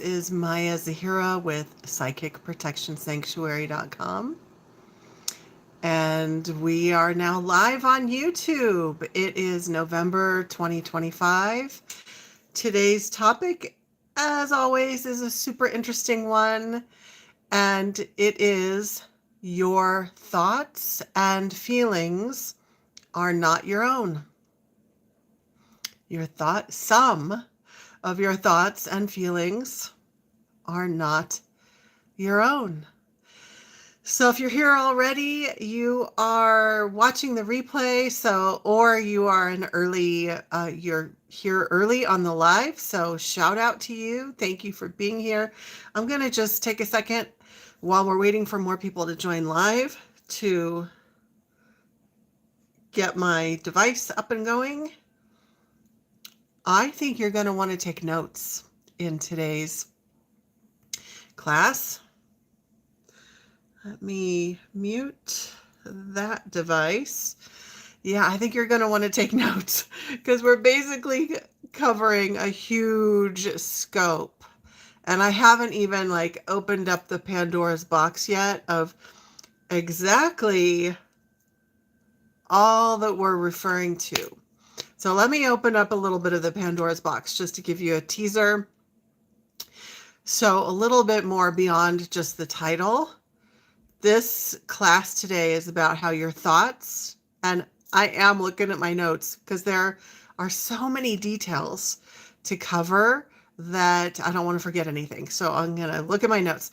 Is Maya Zahira with psychicprotectionsanctuary.com. And we are now live on YouTube. It is November 2025. Today's topic, as always, is a super interesting one. And it is your thoughts and feelings are not your own. Some of your thoughts and feelings are not your own. So if you're here already, you are watching the replay, or you are you're here early on the live, so shout out to you. Thank you for being here. I'm going to just take a second while we're waiting for more people to join live to get my device up and going. I think you're going to want to take notes in today's class. Let me mute that device. Yeah, I think you're going to want to take notes because we're basically covering a huge scope. And I haven't even opened up the Pandora's box yet of exactly all that we're referring to. So let me open up a little bit of the Pandora's box just to give you a teaser. So a little bit more beyond just the title. This class today is about how your thoughts, and I am looking at my notes because there are so many details to cover that I don't want to forget anything. So I'm going to look at my notes.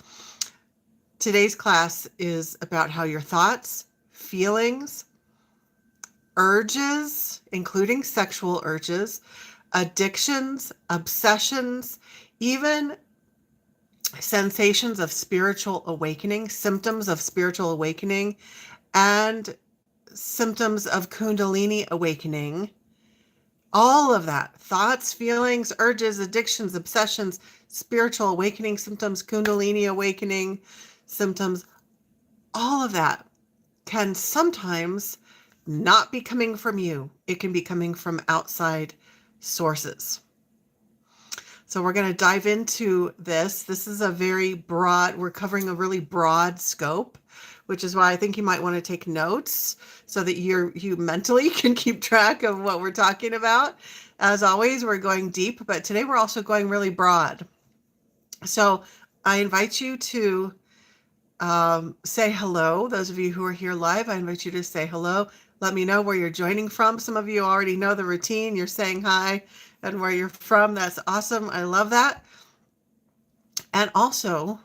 Today's class is about how your thoughts, feelings, urges, including sexual urges, addictions, obsessions, even sensations of spiritual awakening, symptoms of spiritual awakening, and symptoms of Kundalini awakening. All of that, thoughts, feelings, urges, addictions, obsessions, spiritual awakening symptoms, Kundalini awakening symptoms, all of that can sometimes not be coming from you. It can be coming from outside sources. So we're going to dive into this. This is we're covering a really broad scope, which is why I think you might want to take notes so that you mentally can keep track of what we're talking about. As always, we're going deep, but today we're also going really broad. So I invite you to say hello. Those of you who are here live, I invite you to say hello. Let me know where you're joining from. Some of you already know the routine. You're saying hi and where you're from. That's awesome. I love that. And also,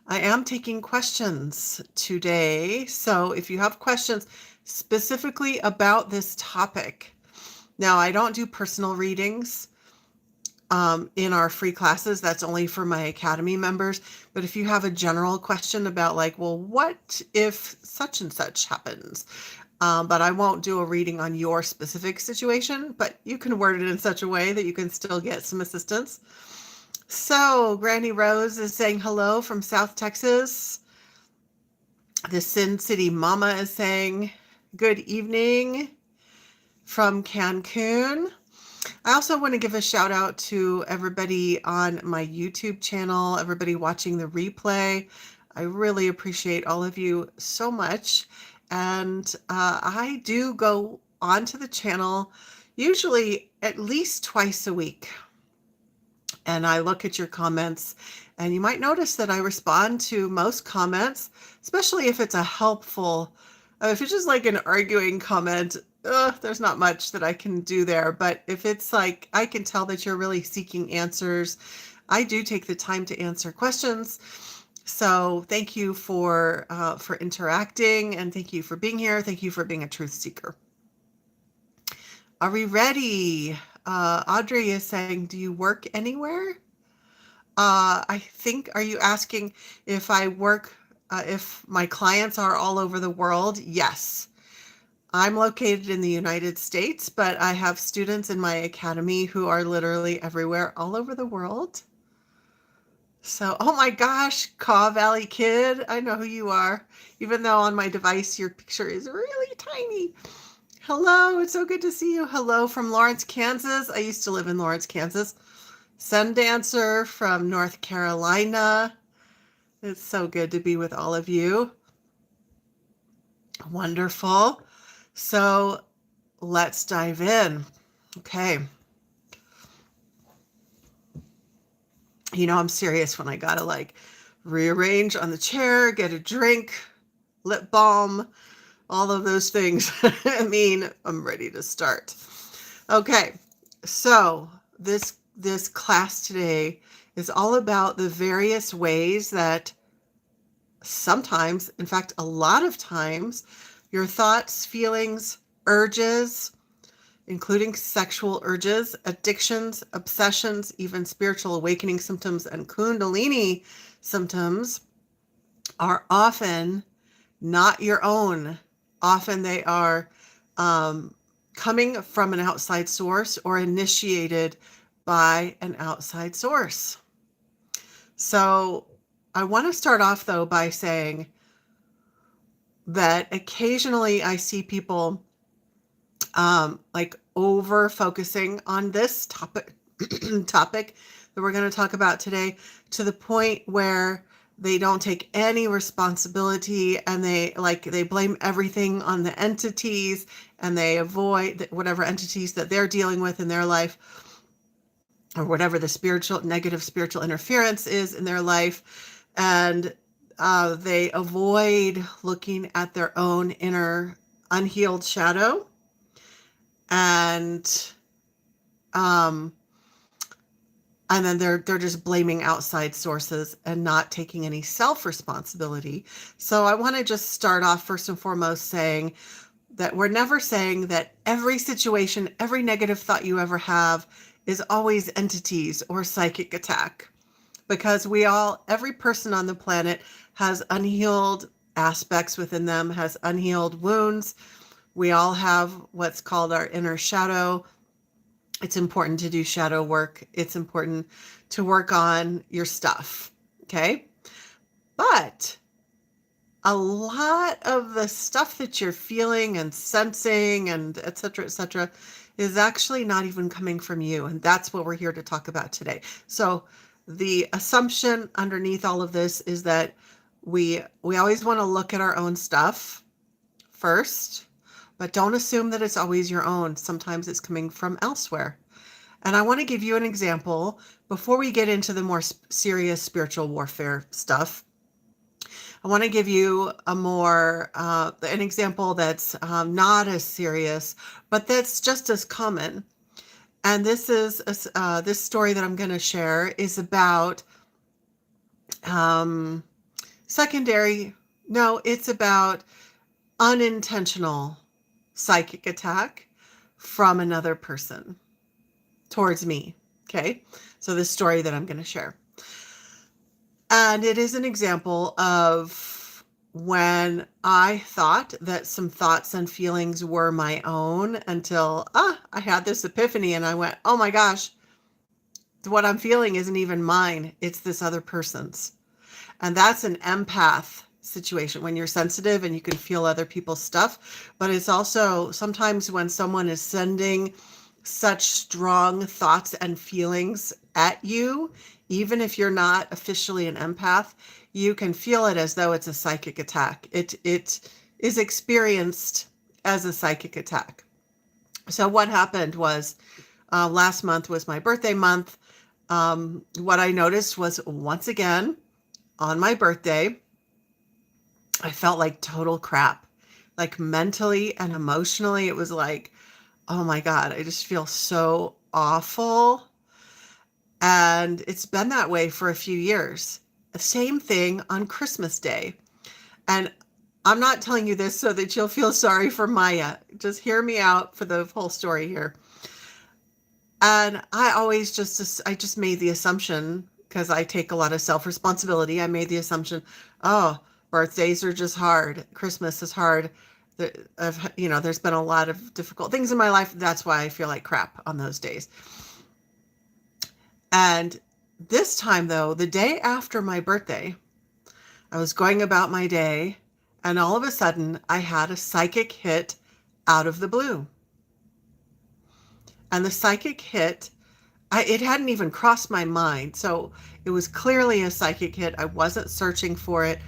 I am taking questions today. So if you have questions specifically about this topic, now I don't do personal readings in our free classes. That's only for my Academy members. But if you have a general question about what if such and such happens? But I won't do a reading on your specific situation, but you can word it in such a way that you can still get some assistance. So Granny Rose is saying hello from South Texas. The Sin City Mama is saying good evening from Cancun. I also want to give a shout out to everybody on my YouTube channel, everybody watching the replay. I really appreciate all of you so much. And I do go onto the channel usually at least twice a week. And I look at your comments, and you might notice that I respond to most comments, especially if it's if it's just an arguing comment, there's not much that I can do there. But if it's I can tell that you're really seeking answers, I do take the time to answer questions. So thank you for interacting, and thank you for being here. Thank you for being a truth seeker. Are we ready? Audrey is saying, do you work anywhere? I think, are you asking if I work, if my clients are all over the world? Yes. I'm located in the United States, but I have students in my academy who are literally everywhere, all over the world. So, oh my gosh, Caw Valley Kid, I know who you are. Even though on my device your picture is really tiny. Hello, it's so good to see you. Hello from Lawrence, Kansas. I used to live in Lawrence, Kansas. Sun Dancer from North Carolina. It's so good to be with all of you. Wonderful. So let's dive in. Okay. You know, I'm serious when I gotta like rearrange on the chair, get a drink, lip balm, all of those things. I mean, I'm ready to start. Okay. So this class today is all about the various ways that sometimes, in fact, a lot of times, your thoughts, feelings, urges, including sexual urges, addictions, obsessions, even spiritual awakening symptoms and Kundalini symptoms are often not your own. Often they are coming from an outside source or initiated by an outside source. So I want to start off, though, by saying that occasionally I see people like over focusing on this topic that we're going to talk about today, to the point where they don't take any responsibility, and they blame everything on the entities, and they avoid whatever entities that they're dealing with in their life, or whatever the negative spiritual interference is in their life. And they avoid looking at their own inner unhealed shadow. And then they're just blaming outside sources and not taking any self-responsibility. So I want to just start off first and foremost saying that we're never saying that every situation, every negative thought you ever have is always entities or psychic attack, because every person on the planet has unhealed aspects within them, has unhealed wounds. We all have what's called our inner shadow. It's important to do shadow work. It's important to work on your stuff, okay? But a lot of the stuff that you're feeling and sensing and et cetera, is actually not even coming from you. And that's what we're here to talk about today. So the assumption underneath all of this is that we always want to look at our own stuff first, but don't assume that it's always your own. Sometimes it's coming from elsewhere. And I want to give you an example before we get into the more serious spiritual warfare stuff. I want to give you an example that's not as serious, but that's just as common. And this story that I'm going to share is about it's about unintentional psychic attack from another person towards me. Okay. So this story that I'm going to share. And it is an example of when I thought that some thoughts and feelings were my own, until I had this epiphany and I went, oh my gosh, what I'm feeling isn't even mine. It's this other person's. And that's an empath situation, when you're sensitive and you can feel other people's stuff. But it's also sometimes when someone is sending such strong thoughts and feelings at you, even if you're not officially an empath, you can feel it as though it's a psychic attack. It is experienced as a psychic attack. So what happened was, last month was my birthday month. What I noticed was, once again, on my birthday, I felt like total crap. Like mentally and emotionally, it was like, oh my God, I just feel so awful. And it's been that way for a few years. The same thing on Christmas Day. And I'm not telling you this so that you'll feel sorry for Maya. Just hear me out for the whole story here. And I just made the assumption, because I take a lot of self-responsibility, I made the assumption, oh, birthdays are just hard. Christmas is hard. There's been a lot of difficult things in my life. That's why I feel like crap on those days. And this time, though, the day after my birthday, I was going about my day, and all of a sudden I had a psychic hit out of the blue. And the psychic hit it hadn't even crossed my mind. So it was clearly a psychic hit. I wasn't searching for it.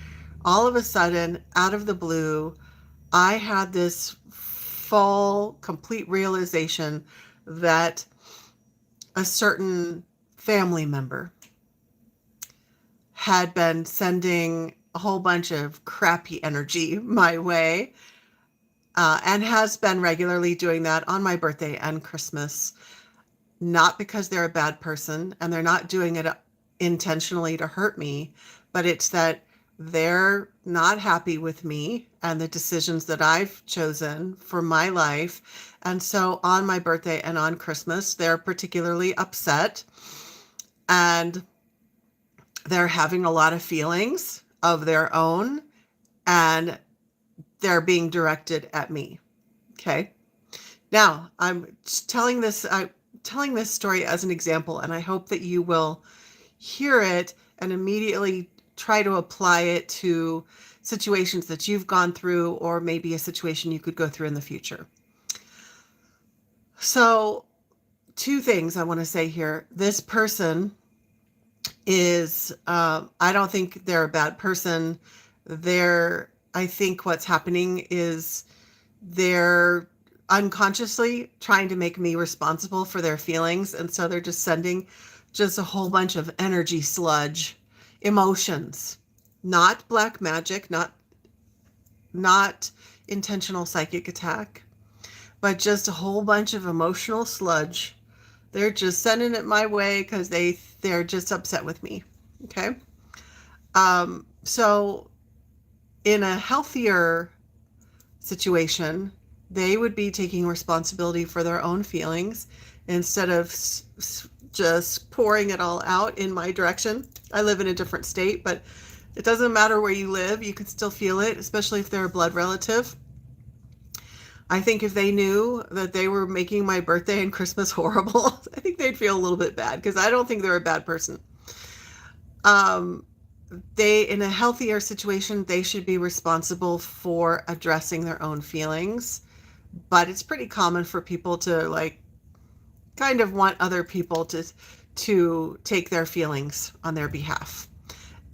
All of a sudden, out of the blue, I had this full, complete realization that a certain family member had been sending a whole bunch of crappy energy my way, and has been regularly doing that on my birthday and Christmas. Not because they're a bad person and they're not doing it intentionally to hurt me, but it's that they're not happy with me and the decisions that I've chosen for my life. And so on my birthday and on Christmas, they're particularly upset and they're having a lot of feelings of their own and they're being directed at me. Okay. Now I'm telling this story as an example, and I hope that you will hear it and immediately try to apply it to situations that you've gone through, or maybe a situation you could go through in the future. So, two things I want to say here. This person is, I don't think they're a bad person. I think what's happening is they're unconsciously trying to make me responsible for their feelings. And so they're just sending just a whole bunch of energy sludge, emotions, not black magic, not intentional psychic attack, but just a whole bunch of emotional sludge. They're just sending it my way because they're just upset with me. Okay. So in a healthier situation, they would be taking responsibility for their own feelings instead of just pouring it all out in my direction. I live in a different state, but it doesn't matter where you live. You can still feel it, especially if they're a blood relative. I think if they knew that they were making my birthday and Christmas horrible, I think they'd feel a little bit bad because I don't think they're a bad person. In a healthier situation, they should be responsible for addressing their own feelings. But it's pretty common for people to kind of want other people to take their feelings on their behalf.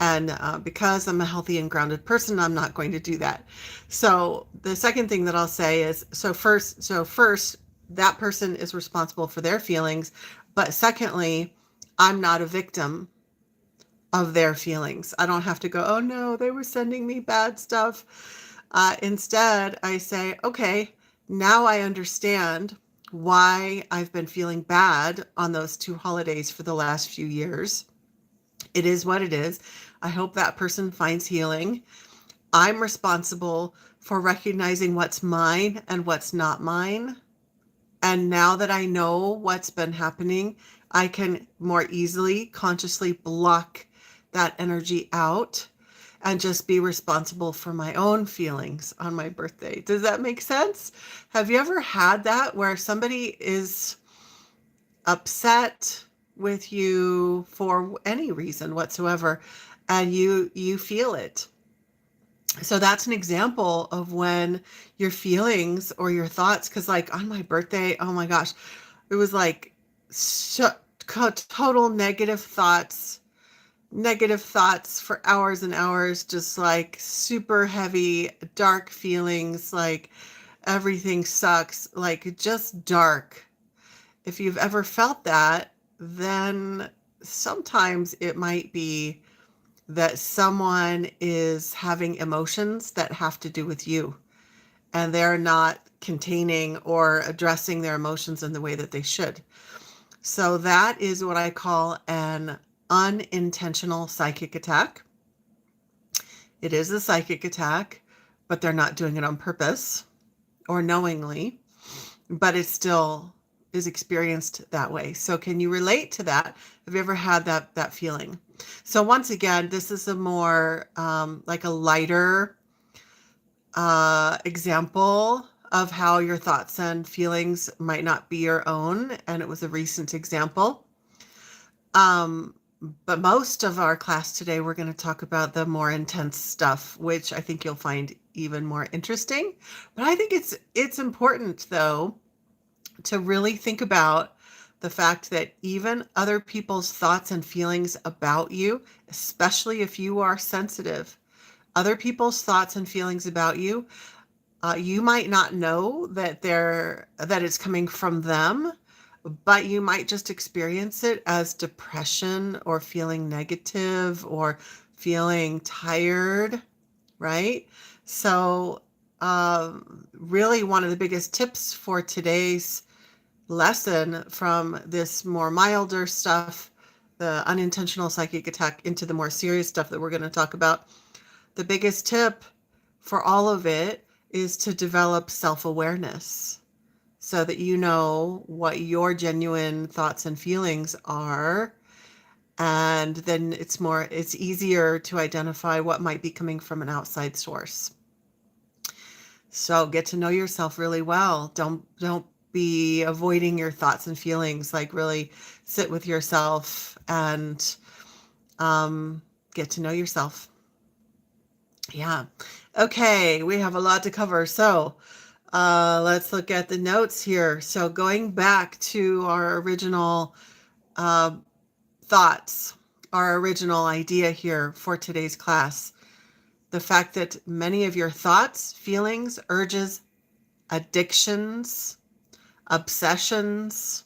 And because I'm a healthy and grounded person, I'm not going to do that. So the second thing that I'll say is, first, that person is responsible for their feelings. But secondly, I'm not a victim of their feelings. I don't have to go, oh no, they were sending me bad stuff. Instead, I say, okay, now I understand why I've been feeling bad on those two holidays for the last few years. It is what it is. I hope that person finds healing. I'm responsible for recognizing what's mine and what's not mine. And now that I know what's been happening, I can more easily, consciously block that energy out and just be responsible for my own feelings on my birthday. Does that make sense? Have you ever had that where somebody is upset with you for any reason whatsoever and you feel it? So that's an example of when your feelings or your thoughts, because on my birthday, oh my gosh, it was total negative thoughts for hours and hours, just super heavy, dark feelings, everything sucks, just dark. If you've ever felt that, then sometimes it might be that someone is having emotions that have to do with you and they're not containing or addressing their emotions in the way that they should. So that is what I call an unintentional psychic attack. It is a psychic attack, but they're not doing it on purpose or knowingly, but it still is experienced that way. So can you relate to that? Have you ever had that feeling? So once again, this is a more a lighter example of how your thoughts and feelings might not be your own. And it was a recent example. But most of our class today, we're going to talk about the more intense stuff, which I think you'll find even more interesting. But I think it's important, though, to really think about the fact that even other people's thoughts and feelings about you, especially if you are sensitive, other people's thoughts and feelings about you, you might not know that it's coming from them, but you might just experience it as depression or feeling negative or feeling tired, right? So, really, one of the biggest tips for today's lesson, from this more milder stuff, the unintentional psychic attack, into the more serious stuff that we're going to talk about, the biggest tip for all of it is to develop self-awareness so that you know what your genuine thoughts and feelings are. And then it's easier to identify what might be coming from an outside source. So get to know yourself really well. Don't be avoiding your thoughts and feelings. Like, really sit with yourself and get to know yourself. Yeah. Okay, we have a lot to cover. So let's look at the notes here. So going back to our original thoughts, our original idea here for today's class, the fact that many of your thoughts, feelings, urges, addictions, obsessions,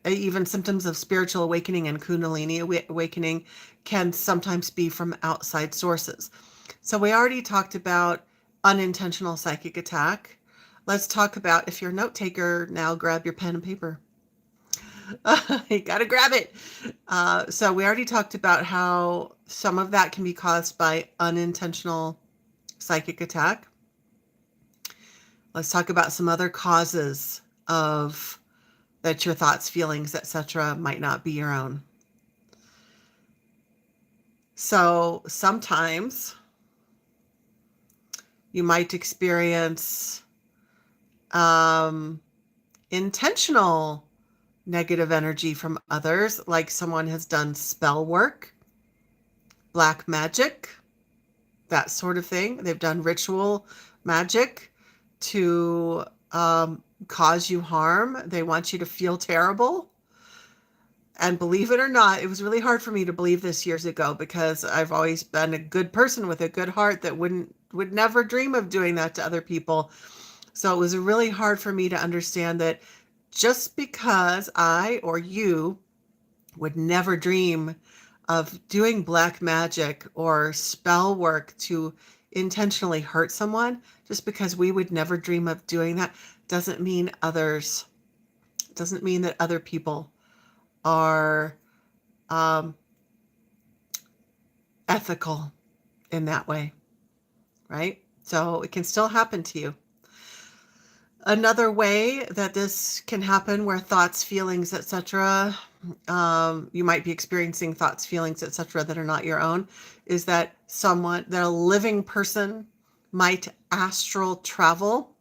even symptoms of spiritual awakening and Kundalini awakening can sometimes be from outside sources. So we already talked about unintentional psychic attack. Let's talk about, if you're a note taker, now grab your pen and paper. You got to grab it. So we already talked about how some of that can be caused by unintentional psychic attack. Let's talk about some other causes of that your thoughts, feelings, etc. might not be your own. So sometimes you might experience intentional negative energy from others, like someone has done spell work, black magic, that sort of thing. They've done ritual magic to cause you harm. They want you to feel terrible. And believe it or not, it was really hard for me to believe this years ago, because I've always been a good person with a good heart that would never dream of doing that to other people. So it was really hard for me to understand that just because I or you would never dream of doing black magic or spell work to intentionally hurt someone, just because we would never dream of doing that, doesn't mean that other people are ethical in that way, right? So it can still happen to you. Another way that this can happen, where thoughts, feelings, etc., you might be experiencing thoughts, feelings, etc., that are not your own, is that a living person might astral travel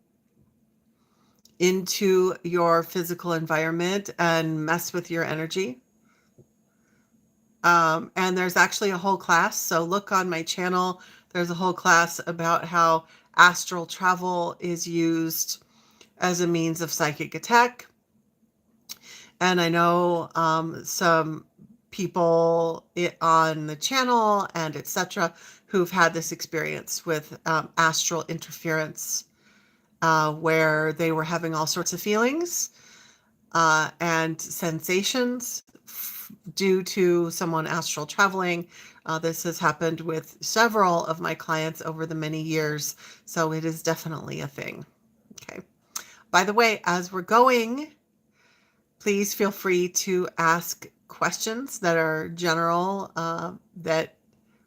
into your physical environment and mess with your energy. And there's actually a whole class. So look on my channel. There's a whole class about how astral travel is used as a means of psychic attack. And I know some people on the channel and etc. who've had this experience with astral interference, where they were having all sorts of feelings and sensations due to someone astral traveling. This has happened with several of my clients over the many years, so it is definitely a thing. Okay. By the way, as we're going, please feel free to ask questions that are general, they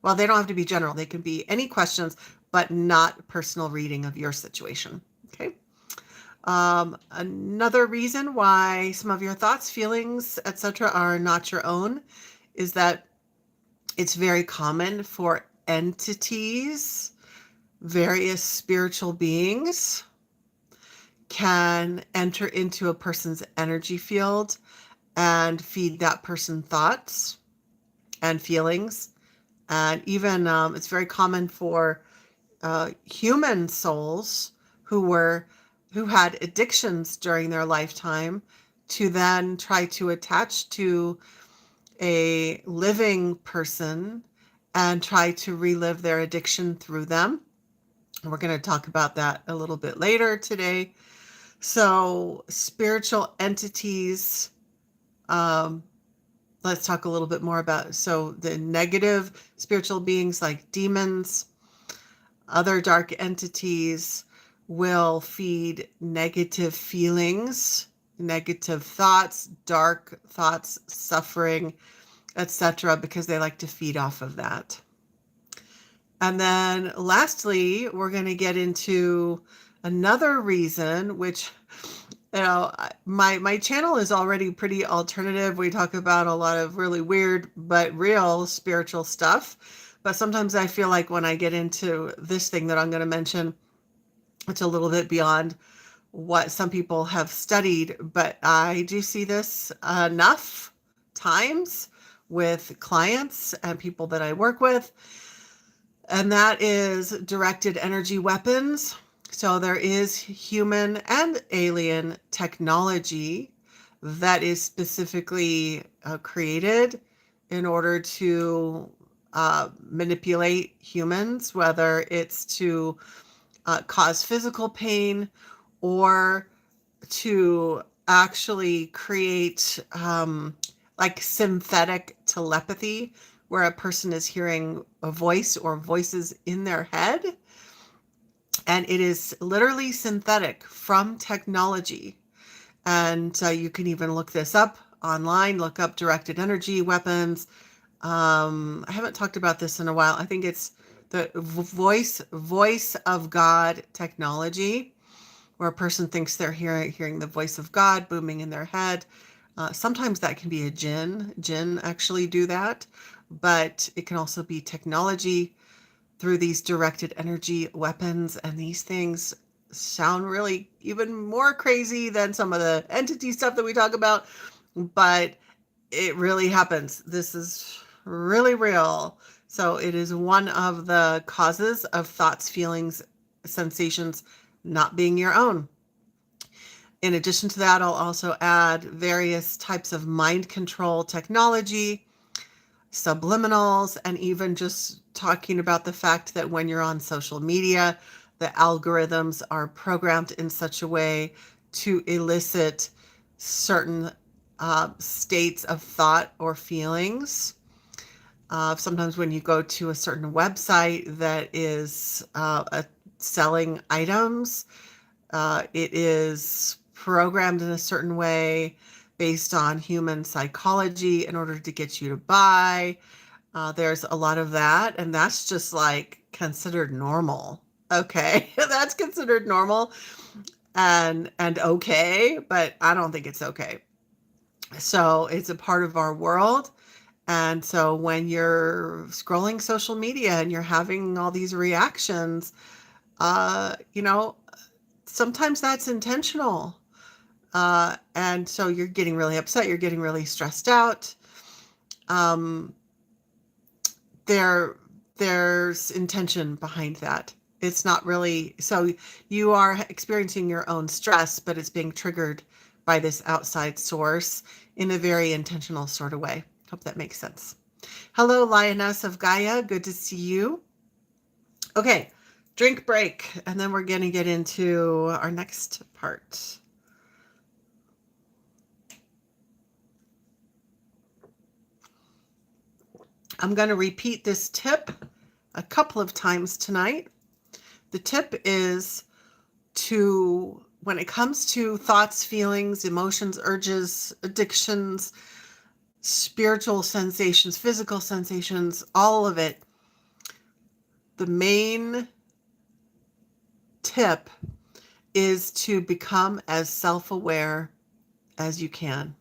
don't have to be general. They can be any questions, but not personal reading of your situation. Okay. Another reason why some of your thoughts, feelings, etc. are not your own is that it's very common for entities, various spiritual beings, can enter into a person's energy field and feed that person thoughts and feelings. And even it's very common for human souls who had addictions during their lifetime to then try to attach to a living person and try to relive their addiction through them. We're going to talk about that a little bit later today. So spiritual entities, let's talk a little bit more about, so the negative spiritual beings like demons, other dark entities will feed negative feelings, negative thoughts, dark thoughts, suffering, etc., because they like to feed off of that. And then lastly, we're going to get into another reason, which, you know, my channel is already pretty alternative. We talk about a lot of really weird but real spiritual stuff. But sometimes I feel like when I get into this thing that I'm going to mention, it's a little bit beyond what some people have studied. But I do see this enough times with clients and people that I work with. And that is directed energy weapons. So there is human and alien technology that is specifically created in order to manipulate humans, whether it's to cause physical pain or to actually create like synthetic telepathy, where a person is hearing a voice or voices in their head. And it is literally synthetic from technology. And you can even look this up online, look up directed energy weapons. I haven't talked about this in a while. I think it's the voice of God technology, where a person thinks they're hearing the voice of God booming in their head. Sometimes that can be a jinn. Jinn actually do that. But it can also be technology through these directed energy weapons. And these things sound really even more crazy than some of the entity stuff that we talk about. But it really happens. This is really real. So it is one of the causes of thoughts, feelings, sensations not being your own. In addition to that, I'll also add various types of mind control technology, subliminals, and even just talking about the fact that when you're on social media, the algorithms are programmed in such a way to elicit certain states of thought or feelings. Sometimes when you go to a certain website that is selling items, it is programmed in a certain way based on human psychology in order to get you to buy. There's a lot of that, and that's just like considered normal. Okay, that's considered normal and okay, but I don't think it's okay. So it's a part of our world. And so when you're scrolling social media and you're having all these reactions, you know, sometimes that's intentional. And so you're getting really upset, you're getting really stressed out. There's intention behind that. It's not really, so you are experiencing your own stress, but it's being triggered by this outside source in a very intentional sort of way. Hope that makes sense. Hello, Lioness of Gaia. Good to see you. Okay, drink break, and then we're going to get into our next part. I'm going to repeat this tip a couple of times tonight. The tip is to, when it comes to thoughts, feelings, emotions, urges, addictions, spiritual sensations, physical sensations, all of it, the main tip is to become as self-aware as you can.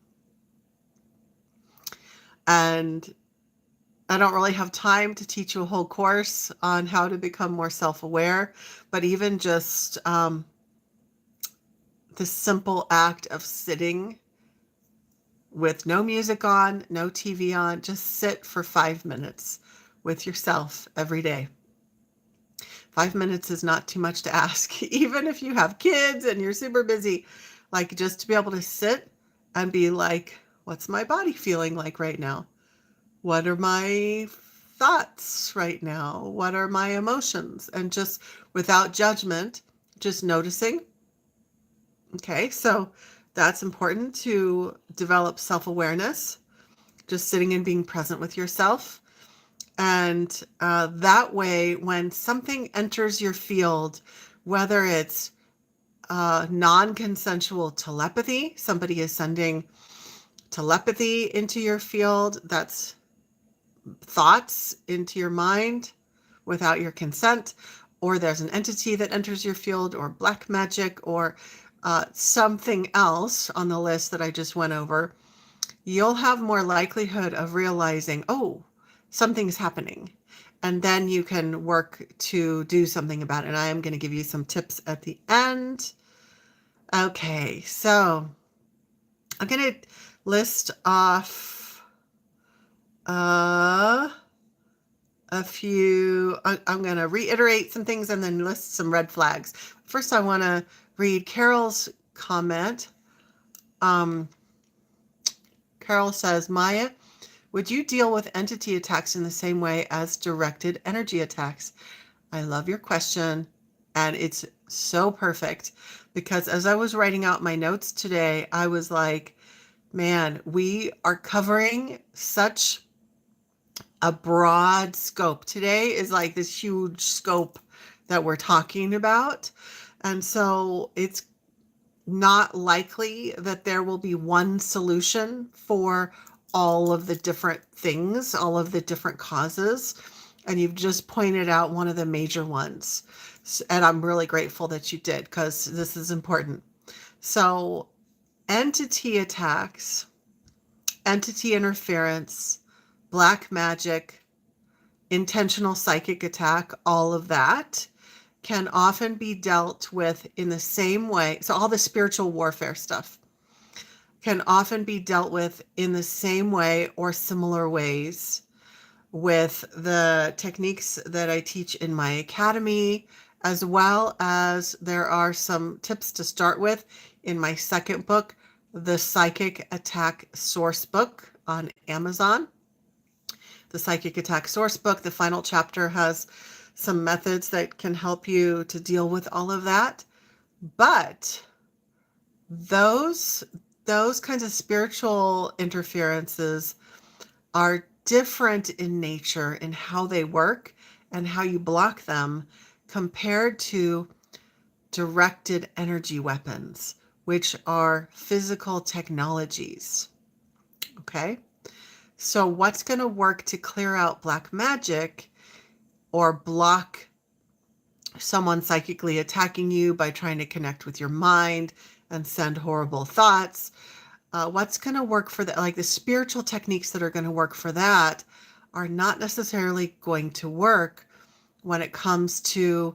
And I don't really have time to teach you a whole course on how to become more self-aware, but even just the simple act of sitting with no music on, no TV on, just sit for 5 minutes with yourself every day. 5 minutes is not too much to ask, even if you have kids and you're super busy, like just to be able to sit and be like, what's my body feeling like right now? What are my thoughts right now? What are my emotions? And just without judgment, just noticing. Okay, so that's important to develop self-awareness, just sitting and being present with yourself. And that way, when something enters your field, whether it's non-consensual telepathy, somebody is sending telepathy into your field, that's thoughts into your mind without your consent, or there's an entity that enters your field, or black magic, or something else on the list that I just went over, you'll have more likelihood of realizing, oh, something's happening. And then you can work to do something about it. And I am going to give you some tips at the end. Okay, so I'm going to list off a few. I'm going to reiterate some things and then list some red flags. First, I want to read Carol's comment. Carol says, Maya, would you deal with entity attacks in the same way as directed energy attacks? I love your question, and it's so perfect, because as I was writing out my notes today, I was like, man, we are covering such a broad scope. Today is like this huge scope that we're talking about. And so it's not likely that there will be one solution for all of the different things, all of the different causes. And you've just pointed out one of the major ones. And I'm really grateful that you did, because this is important. So entity attacks, entity interference, black magic, intentional psychic attack, all of that can often be dealt with in the same way. So all the spiritual warfare stuff can often be dealt with in the same way or similar ways with the techniques that I teach in my academy, as well as there are some tips to start with in my second book, the Psychic Attack Sourcebook on Amazon. The Psychic Attack Sourcebook, the final chapter, has some methods that can help you to deal with all of that. But those kinds of spiritual interferences are different in nature in how they work and how you block them compared to directed energy weapons, which are physical technologies. Okay? So what's going to work to clear out black magic or block someone psychically attacking you by trying to connect with your mind and send horrible thoughts? What's going to work for that? Like the spiritual techniques that are going to work for that are not necessarily going to work when it comes to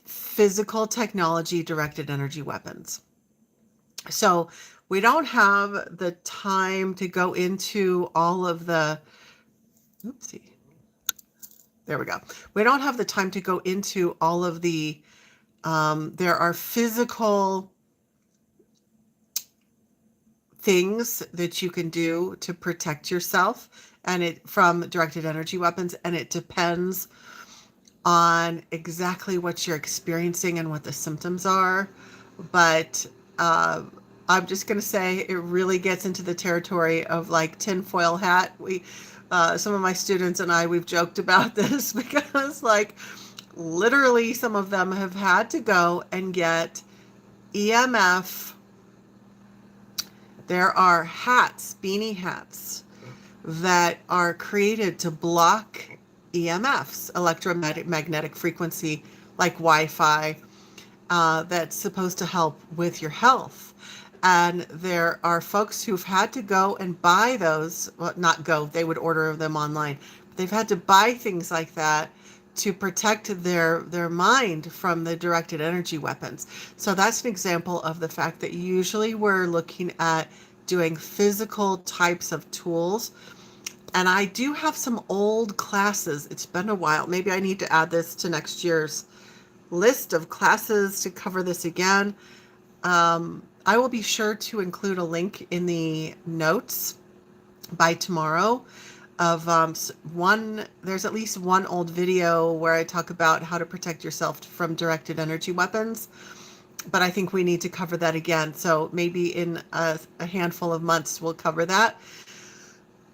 physical technology directed energy weapons. So we don't have the time to go into all of the, oopsie, there we go. We don't have the time to go into all of the, there are physical things that you can do to protect yourself from directed energy weapons, and it depends on exactly what you're experiencing and what the symptoms are. But I'm just going to say it really gets into the territory of like tinfoil hat. Some of my students and I, we've joked about this because like literally some of them have had to go and get EMF. There are hats, beanie hats, that are created to block EMFs, electromagnetic frequency, like Wi-Fi, that's supposed to help with your health. And there are folks who've had to go and buy those, well, not go, they would order them online. But they've had to buy things like that to protect their mind from the directed energy weapons. So that's an example of the fact that usually we're looking at doing physical types of tools. And I do have some old classes. It's been a while. Maybe I need to add this to next year's list of classes to cover this again. I will be sure to include a link in the notes by tomorrow of there's at least one old video where I talk about how to protect yourself from directed energy weapons, but I think we need to cover that again. So maybe in a handful of months we'll cover that.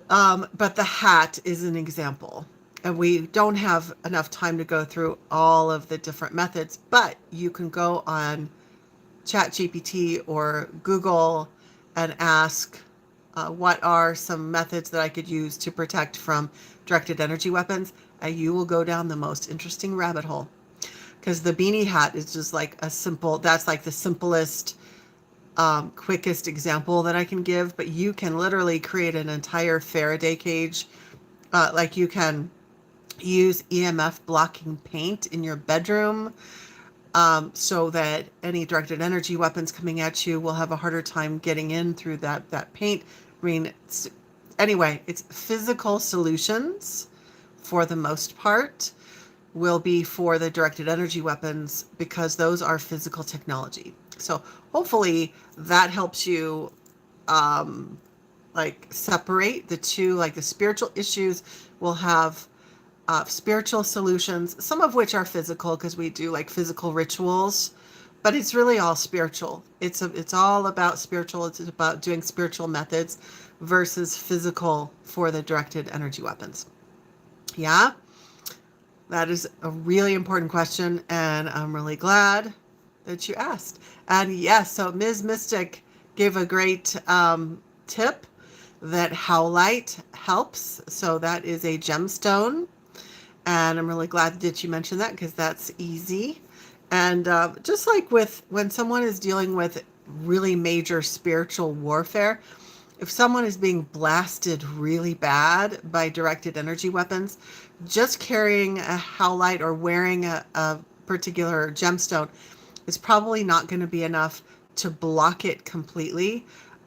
But the hat is an example. And we don't have enough time to go through all of the different methods, but you can go on ChatGPT or Google and ask what are some methods that I could use to protect from directed energy weapons, and you will go down the most interesting rabbit hole. Because the beanie hat is just like that's like the simplest, quickest example that I can give, but you can literally create an entire Faraday cage. Like you can use EMF blocking paint in your bedroom, so that any directed energy weapons coming at you will have a harder time getting in through that paint. I mean, it's physical solutions for the most part will be for the directed energy weapons because those are physical technology. So hopefully that helps you like separate the two. Like the spiritual issues will have spiritual solutions, some of which are physical because we do like physical rituals, but it's really all spiritual. It's all about spiritual. It's about doing spiritual methods versus physical for the directed energy weapons. Yeah, that is a really important question, and I'm really glad that you asked. And yes, so Ms. Mystic gave a great tip that howlite helps. So that is a gemstone. And I'm really glad that you mentioned that because that's easy. And just like with when someone is dealing with really major spiritual warfare, if someone is being blasted really bad by directed energy weapons, just carrying a howlite or wearing a particular gemstone is probably not going to be enough to block it completely,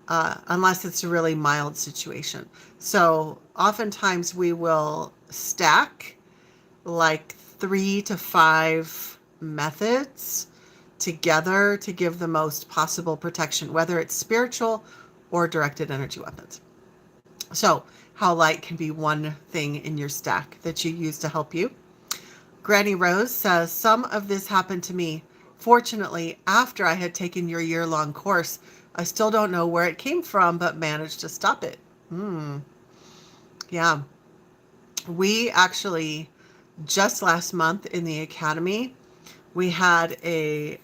unless it's a really mild situation. So oftentimes we will stack like 3 to 5 methods together to give the most possible protection, whether it's spiritual or directed energy weapons. So howlite can be one thing in your stack that you use to help you. Granny Rose says, some of this happened to me. Fortunately, after I had taken your year-long course, I still don't know where it came from, but managed to stop it. Yeah. We actually, just last month in the Academy, we had a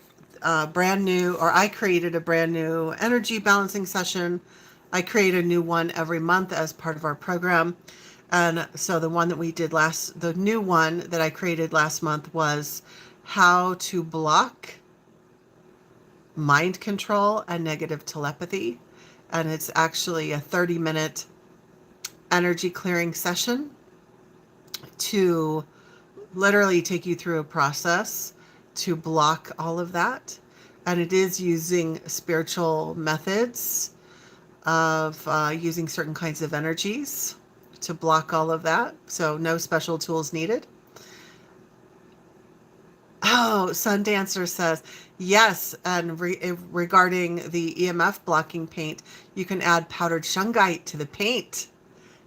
brand new, or I created a brand new energy balancing session. I create a new one every month as part of our program. And so the one that we did the new one that I created last month was how to block mind control and negative telepathy. And it's actually a 30-minute energy clearing session to literally take you through a process to block all of that. And it is using spiritual methods of using certain kinds of energies to block all of that. So no special tools needed. Oh, Sundancer says, yes, and regarding the EMF blocking paint, you can add powdered shungite to the paint.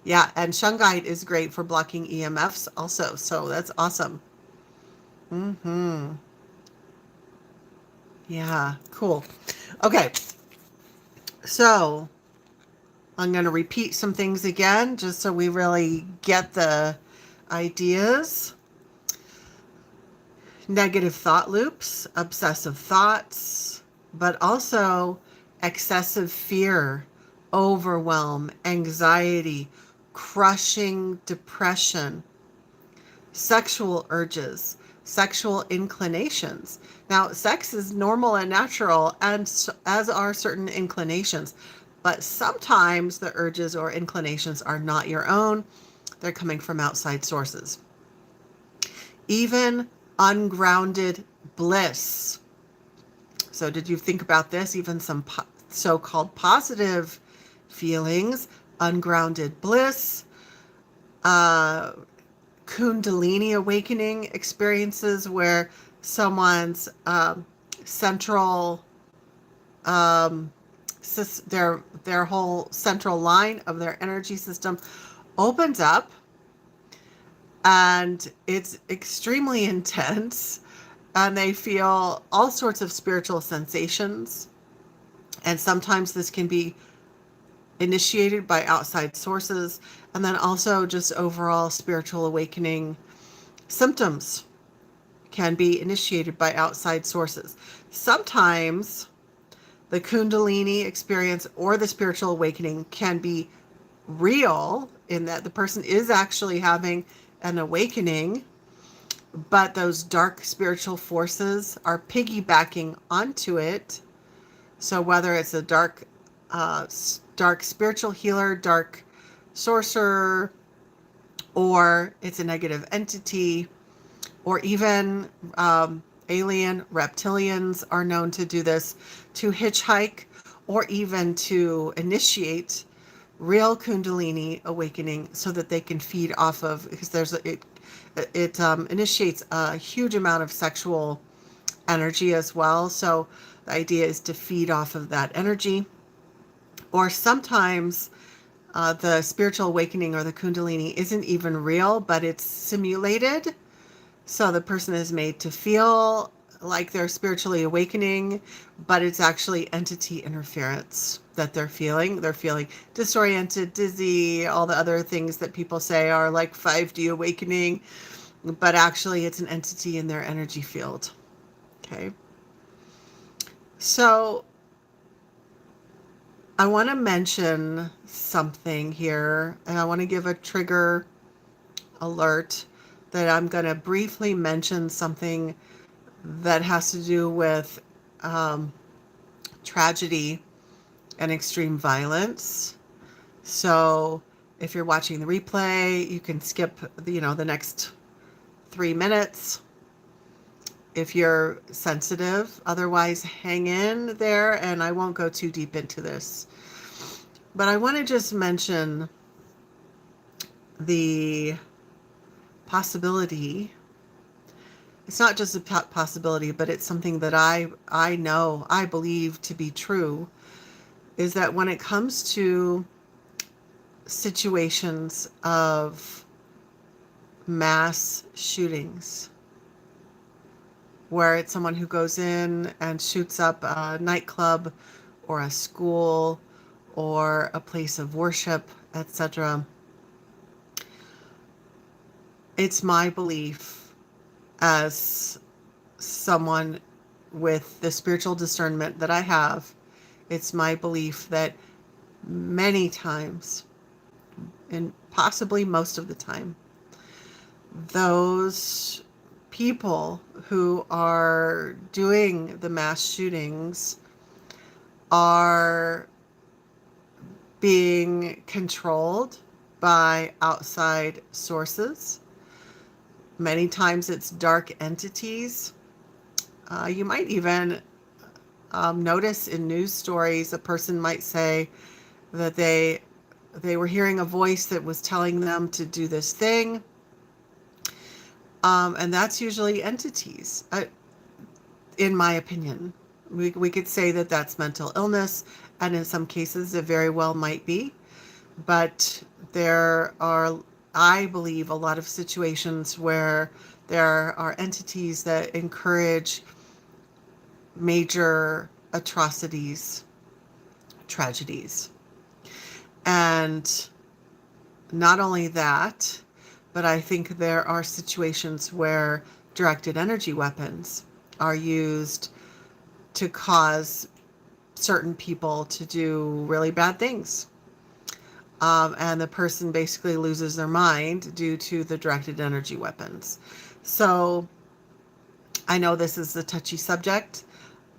Yeah, and shungite is great for blocking EMFs also, so that's awesome. Yeah, cool. Okay, so I'm going to repeat some things again just so we really get the ideas. Negative thought loops, obsessive thoughts, but also excessive fear, overwhelm, anxiety, crushing depression, sexual urges, sexual inclinations. Now, sex is normal and natural, and as are certain inclinations, but sometimes the urges or inclinations are not your own. They're coming from outside sources. Even ungrounded bliss. So did you think about this? Even some so-called positive feelings, ungrounded bliss, Kundalini awakening experiences where someone's central their whole central line of their energy system opens up, and it's extremely intense, and they feel all sorts of spiritual sensations. And sometimes this can be initiated by outside sources, and then also just overall spiritual awakening symptoms can be initiated by outside sources. Sometimes the Kundalini experience or the spiritual awakening can be real in that the person is actually having an awakening, but those dark spiritual forces are piggybacking onto it. So whether it's a dark spiritual healer, dark sorcerer, or it's a negative entity, or even alien reptilians are known to do this, to hitchhike or even to initiate real Kundalini awakening so that they can feed off of, because it initiates a huge amount of sexual energy as well. So the idea is to feed off of that energy. Or sometimes the spiritual awakening or the Kundalini isn't even real, but it's simulated. So the person is made to feel like they're spiritually awakening, but it's actually entity interference that they're feeling. They're feeling disoriented, dizzy, all the other things that people say are like 5D awakening, but actually it's an entity in their energy field. Okay. So I want to mention something here, and I want to give a trigger alert that I'm going to briefly mention something that has to do with tragedy and extreme violence. So if you're watching the replay, you can skip the next 3 minutes if you're sensitive. Otherwise, hang in there, and I won't go too deep into this. But I want to just mention the possibility. It's not just a possibility, but it's something that I know, I believe to be true, is that when it comes to situations of mass shootings, where it's someone who goes in and shoots up a nightclub or a school or a place of worship, etc., it's my belief, as someone with the spiritual discernment that I have, it's my belief that many times, and possibly most of the time, those people who are doing the mass shootings are being controlled by outside sources. Many times it's dark entities. You might even notice in news stories, a person might say that they were hearing a voice that was telling them to do this thing. And that's usually entities, in my opinion. We could say that that's mental illness, and in some cases it very well might be. But there are, I believe, a lot of situations where there are entities that encourage major atrocities, tragedies. And not only that, but I think there are situations where directed energy weapons are used to cause certain people to do really bad things. And the person basically loses their mind due to the directed energy weapons. So I know this is a touchy subject.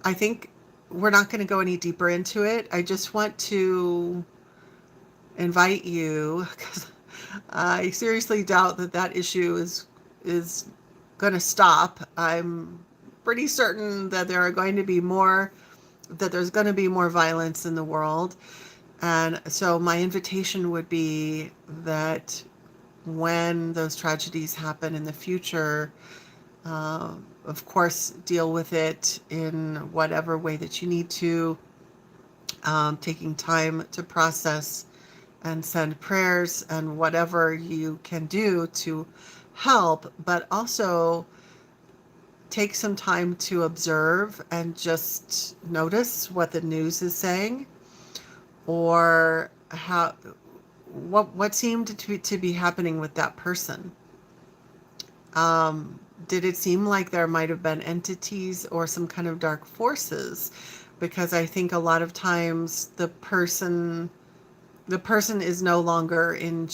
I think we're not going to go any deeper into it. I just want to invite you, because I seriously doubt that issue is going to stop. I'm pretty certain that there's going to be more violence in the world. And so my invitation would be that when those tragedies happen in the future, of course, deal with it in whatever way that you need to. taking time to process and send prayers and whatever you can do to help, but also take some time to observe and just notice what the news is saying, or how what seemed to be happening with that person. Did it seem like there might have been entities or some kind of dark forces? Because I think a lot of times the person is no longer in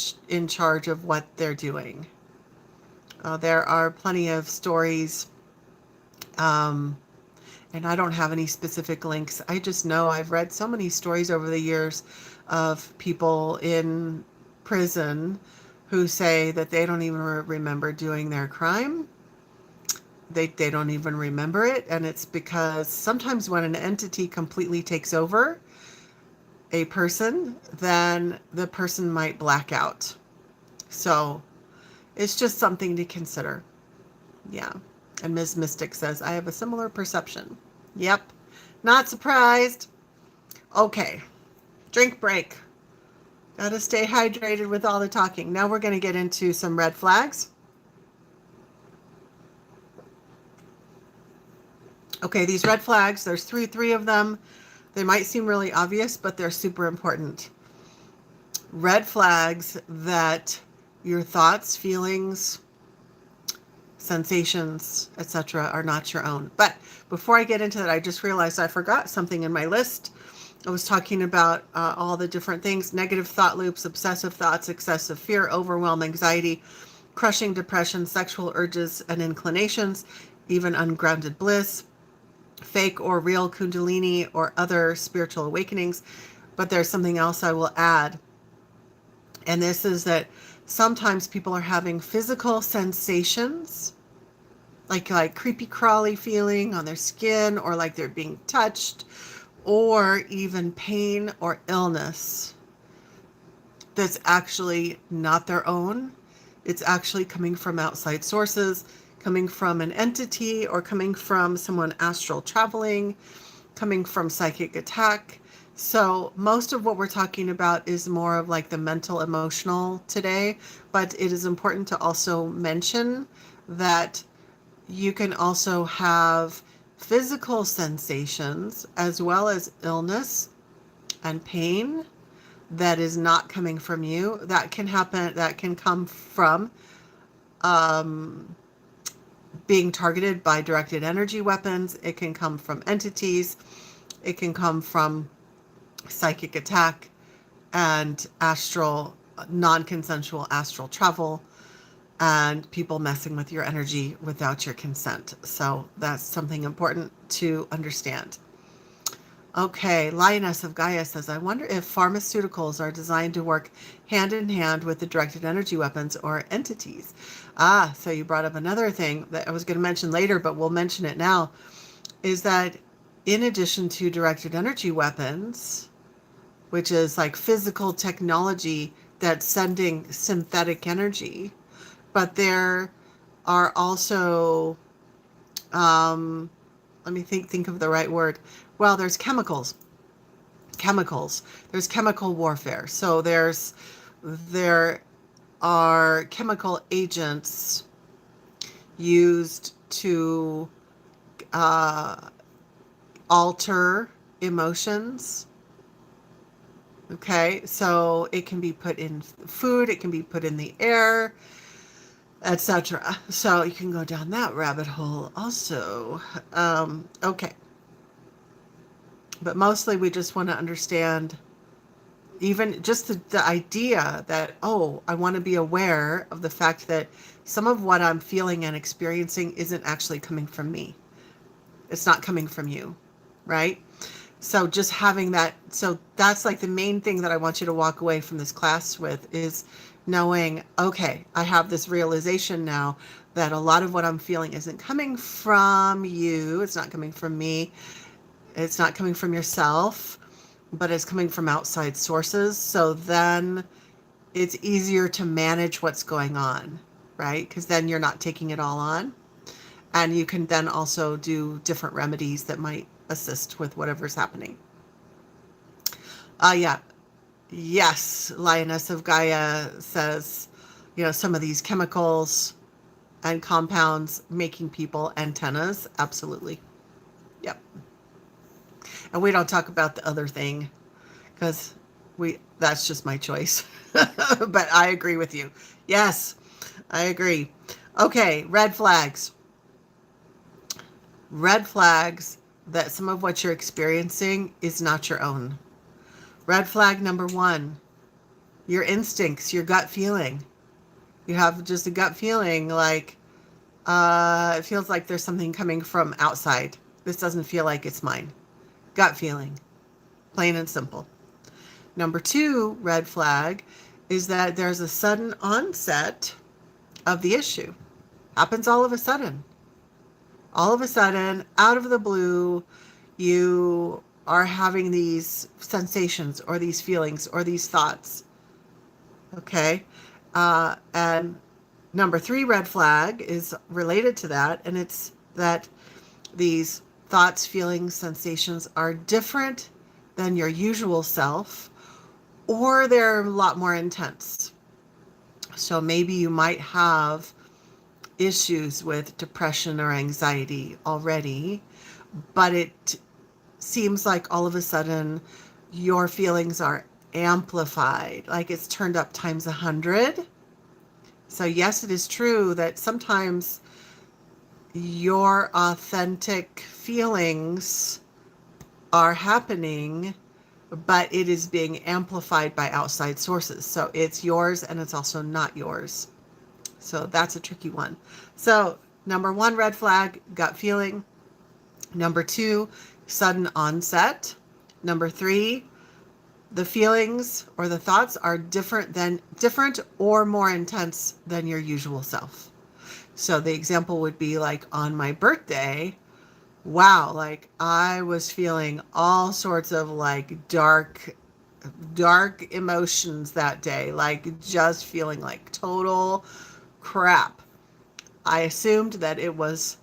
charge of what they're doing. There are plenty of stories, and I don't have any specific links. I just know I've read so many stories over the years of people in prison who say that they don't even remember doing their crime. They don't even remember it, and it's because sometimes when an entity completely takes over a person, then the person might black out. So it's just something to consider. Yeah. And Ms. Mystic says, I have a similar perception. Yep. Not surprised. Okay. Drink break. Gotta stay hydrated with all the talking. Now we're going to get into some red flags. Okay, these red flags, there's three of them. They might seem really obvious, but they're super important. Red flags that your thoughts, feelings, sensations, etc. are not your own. But before I get into that, I just realized I forgot something in my list. I was talking about all the different things: negative thought loops, obsessive thoughts, excessive fear, overwhelm, anxiety, crushing depression, sexual urges and inclinations, even ungrounded bliss, fake or real kundalini or other spiritual awakenings. But there's something else I will add. And this is that sometimes people are having physical sensations, like creepy crawly feeling on their skin, or like they're being touched, or even pain or illness that's actually not their own. It's actually coming from outside sources, coming from an entity, or coming from someone astral traveling, coming from psychic attack. So most of what we're talking about is more of like the mental, emotional today, but it is important to also mention that you can also have physical sensations as well as illness and pain that is not coming from you. That can happen, that can come from being targeted by directed energy weapons. It can come from entities. It can come from psychic attack and non-consensual astral travel, and people messing with your energy without your consent. So that's something important to understand. Okay, Lioness of Gaia says, I wonder if pharmaceuticals are designed to work hand in hand with the directed energy weapons or entities. So you brought up another thing that I was going to mention later, but we'll mention it now, is that in addition to directed energy weapons, which is like physical technology that's sending synthetic energy, but there are also, let me think of the right word. Well, there's chemicals. There's chemical warfare. So there are chemical agents used to alter emotions. Okay, so it can be put in food, it can be put in the air, etc. So you can go down that rabbit hole also. Okay. But mostly we just want to understand even just the idea that, oh, I want to be aware of the fact that some of what I'm feeling and experiencing isn't actually coming from me. It's not coming from you, right? So just having that, so that's like the main thing that I want you to walk away from this class with, is knowing, okay, I have this realization now that a lot of what I'm feeling isn't coming from you. It's not coming from me. It's not coming from yourself, but it's coming from outside sources. So then it's easier to manage what's going on, right? Because then you're not taking it all on. And you can then also do different remedies that might assist with whatever's happening. Yeah. Yes. Lioness of Gaia says, some of these chemicals and compounds making people antennas. Absolutely. Yep. And we don't talk about the other thing because that's just my choice. But I agree with you. Yes, I agree. Okay, red flags. Red flags that some of what you're experiencing is not your own. Red flag number one, your instincts, your gut feeling. You have just a gut feeling like it feels like there's something coming from outside. This doesn't feel like it's mine. Gut feeling, plain and simple. Number two red flag is that there's a sudden onset of the issue. Happens all of a sudden. All of a sudden, out of the blue, you are having these sensations or these feelings or these thoughts. Okay? And number three red flag is related to that, and it's that these thoughts, feelings, sensations are different than your usual self, or they're a lot more intense. So maybe you might have issues with depression or anxiety already, but it seems like all of a sudden your feelings are amplified, like it's turned up times 100. So yes, it is true that sometimes your authentic feelings are happening, but it is being amplified by outside sources. So it's yours and it's also not yours. So that's a tricky one. So number one, red flag, gut feeling. Number two, sudden onset. Number three, the feelings or the thoughts are different or more intense than your usual self. So the example would be like on my birthday, wow, like I was feeling all sorts of like dark emotions that day, like just feeling like total crap. I assumed that it was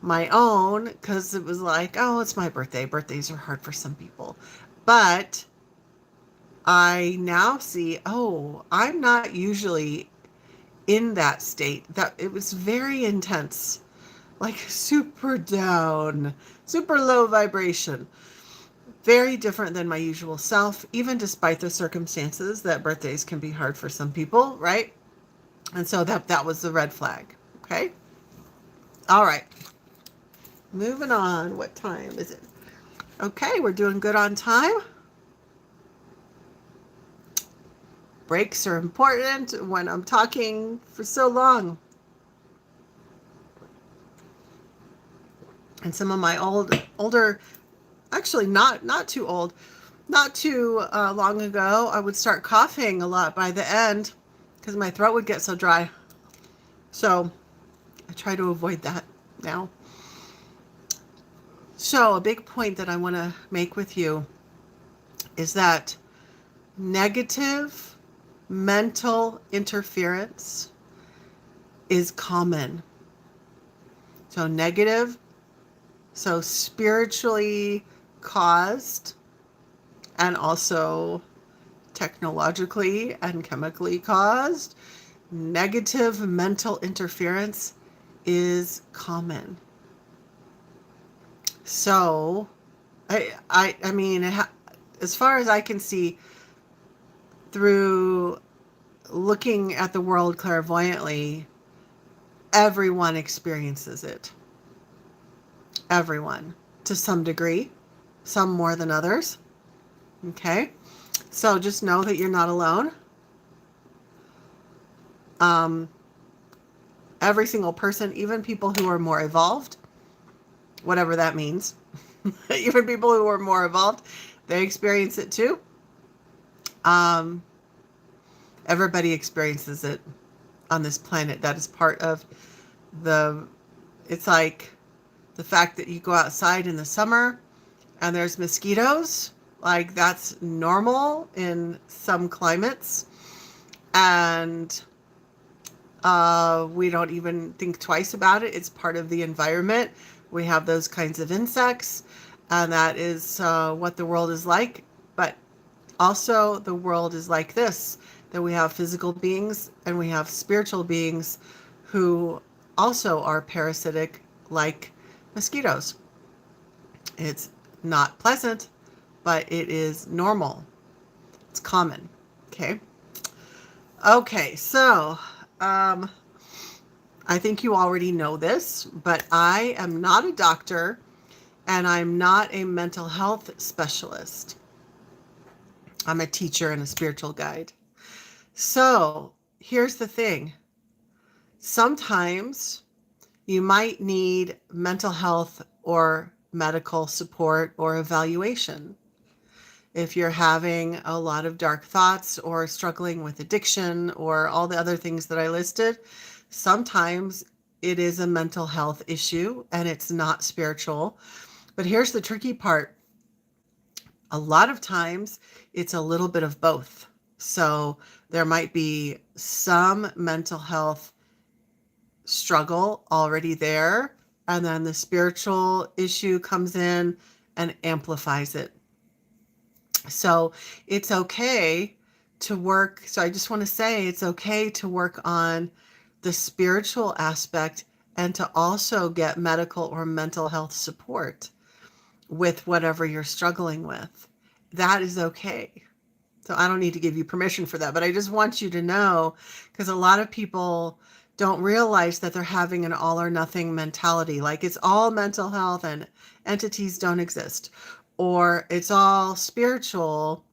my own because it was like, oh, it's my birthday. Birthdays are hard for some people. But I now see, oh, I'm not usually in that state. That it was very intense, like super down, super low vibration. Very different than my usual self, even despite the circumstances that birthdays can be hard for some people, right? And so that was the red flag. Okay. All right. Moving on. What time is it? Okay, we're doing good on time. Breaks are important when I'm talking for so long. And some of my older, actually not too old, not too long ago, I would start coughing a lot by the end because my throat would get so dry. So I try to avoid that now. So a big point that I want to make with you is that negative mental interference is common. So negative, so spiritually caused and also technologically and chemically caused, negative mental interference is common. So, I mean, as far as I can see, through looking at the world clairvoyantly, everyone experiences it. Everyone, to some degree, some more than others. Okay, so just know that you're not alone. Every single person, even people who are more evolved, whatever that means, even people who are more evolved, they experience it too. Everybody experiences it on this planet. That is part of it's like the fact that you go outside in the summer and there's mosquitoes, like that's normal in some climates. And we don't even think twice about it. It's part of the environment. We have those kinds of insects, and that is what the world is like. But Also, the world is like this, that we have physical beings and we have spiritual beings who also are parasitic, like mosquitoes. It's not pleasant, but it is normal. It's common. Okay. Okay. So, I think you already know this, but I am not a doctor and I'm not a mental health specialist. I'm a teacher and a spiritual guide. So here's the thing. Sometimes you might need mental health or medical support or evaluation. If you're having a lot of dark thoughts or struggling with addiction or all the other things that I listed, sometimes it is a mental health issue and it's not spiritual. But here's the tricky part. A lot of times it's a little bit of both. So there might be some mental health struggle already there, and then the spiritual issue comes in and amplifies it. So it's okay to work. So I just want to say it's okay to work on the spiritual aspect and to also get medical or mental health support with whatever you're struggling with. That is okay. So I don't need to give you permission for that, but I just want you to know, because a lot of people don't realize that they're having an all or nothing mentality. Like it's all mental health and entities don't exist, or it's all spiritual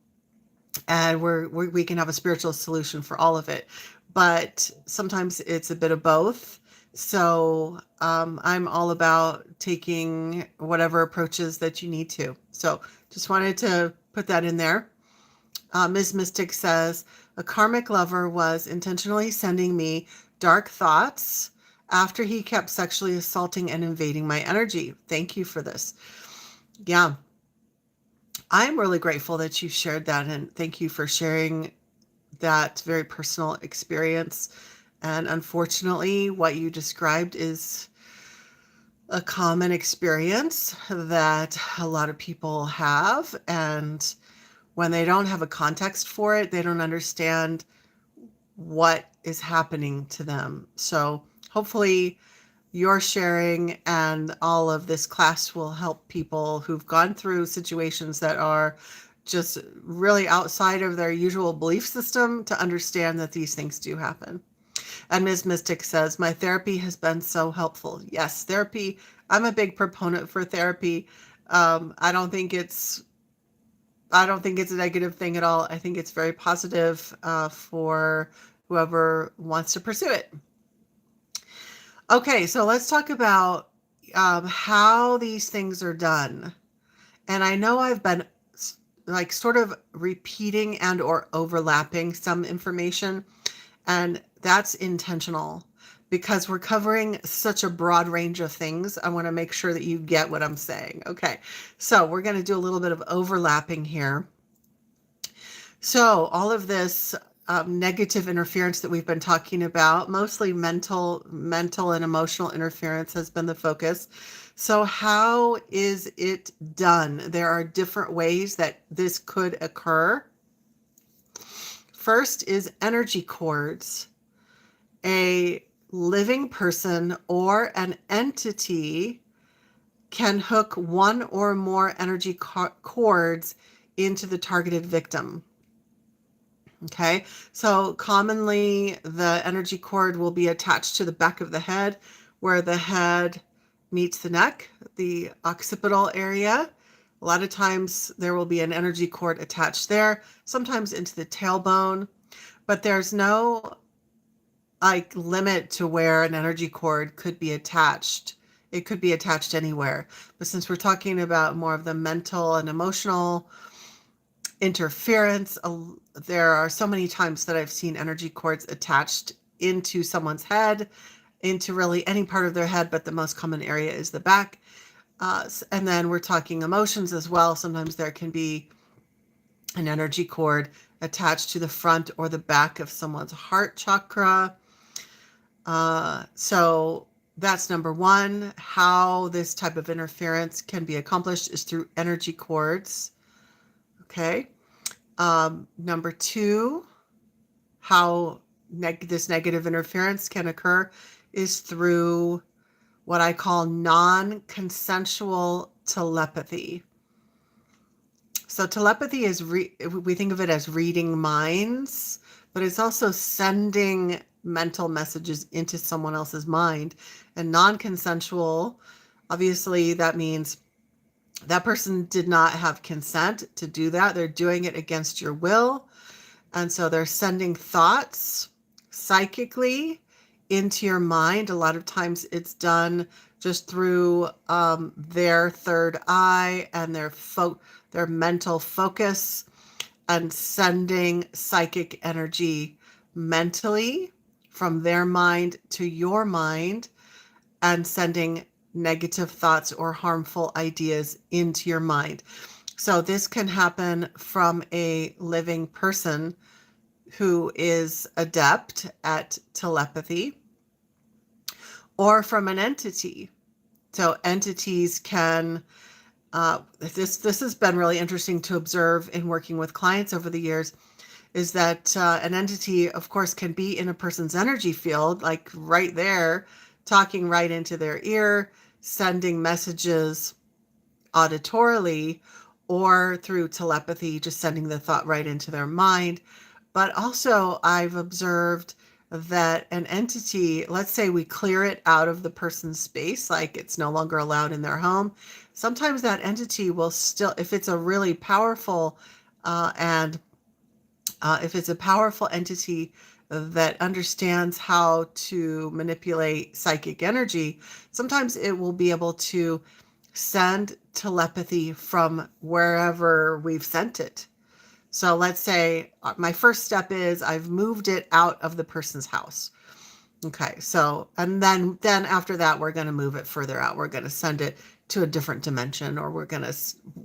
and we can have a spiritual solution for all of it. But sometimes it's a bit of both. So I'm all about taking whatever approaches that you need to. So just wanted to put that in there. Ms. Mystic says, a karmic lover was intentionally sending me dark thoughts after he kept sexually assaulting and invading my energy. Thank you for this. Yeah, I'm really grateful that you shared that, and thank you for sharing that very personal experience. And unfortunately, what you described is a common experience that a lot of people have. And when they don't have a context for it, they don't understand what is happening to them. So hopefully your sharing and all of this class will help people who've gone through situations that are just really outside of their usual belief system to understand that these things do happen. And Ms. Mystic says, my therapy has been so helpful. Yes, therapy. I'm a big proponent for therapy. I don't think it's a negative thing at all. I think it's very positive for whoever wants to pursue it. Okay, so let's talk about how these things are done. And I know I've been like sort of repeating and or overlapping some information, and that's intentional because we're covering such a broad range of things. I want to make sure that you get what I'm saying. Okay, so we're going to do a little bit of overlapping here. So all of this negative interference that we've been talking about, mostly mental and emotional interference has been the focus. So how is it done? There are different ways that this could occur. First is energy cords. A living person or an entity can hook one or more energy cords into the targeted victim. Okay, so commonly the energy cord will be attached to the back of the head where the head meets the neck, the occipital area. A lot of times there will be an energy cord attached there, sometimes into the tailbone, but there's no like limit to where an energy cord could be attached. It could be attached anywhere. But since we're talking about more of the mental and emotional interference, there are so many times that I've seen energy cords attached into someone's head, into really any part of their head, but the most common area is the back. And then we're talking emotions as well. Sometimes there can be an energy cord attached to the front or the back of someone's heart chakra. So that's number one. How this type of interference can be accomplished is through energy cords. Okay. Number two, how this negative interference can occur is through what I call non-consensual telepathy. So telepathy is, we think of it as reading minds, but it's also sending mental messages into someone else's mind. And non-consensual, obviously that means that person did not have consent to do that. They're doing it against your will. And so they're sending thoughts psychically into your mind. A lot of times it's done just through their third eye and their mental focus, and sending psychic energy mentally from their mind to your mind, and sending negative thoughts or harmful ideas into your mind. So this can happen from a living person who is adept at telepathy, or from an entity. So entities can, this has been really interesting to observe in working with clients over the years, is that an entity, of course, can be in a person's energy field, like right there, talking right into their ear, sending messages auditorily, or through telepathy, just sending the thought right into their mind. But also I've observed that an entity, let's say we clear it out of the person's space, like it's no longer allowed in their home. Sometimes that entity will still, if it's a really powerful if it's a powerful entity that understands how to manipulate psychic energy, sometimes it will be able to send telepathy from wherever we've sent it. So let's say my first step is I've moved it out of the person's house. Okay, so, and then after that, we're going to move it further out. We're going to send it to a different dimension, or we're going to,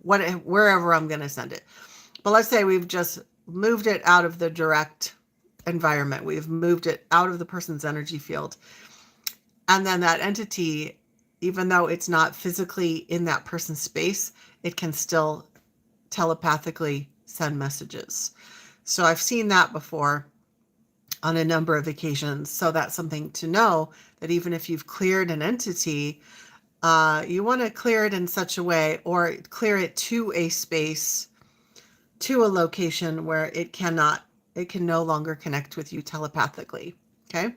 wherever I'm going to send it. But let's say we've just moved it out of the direct environment. We've moved it out of the person's energy field. And then that entity, even though it's not physically in that person's space, it can still telepathically send messages. So I've seen that before on a number of occasions. So that's something to know, that even if you've cleared an entity, you want to clear it in such a way, or clear it to a space, to a location where it can no longer connect with you telepathically. Okay.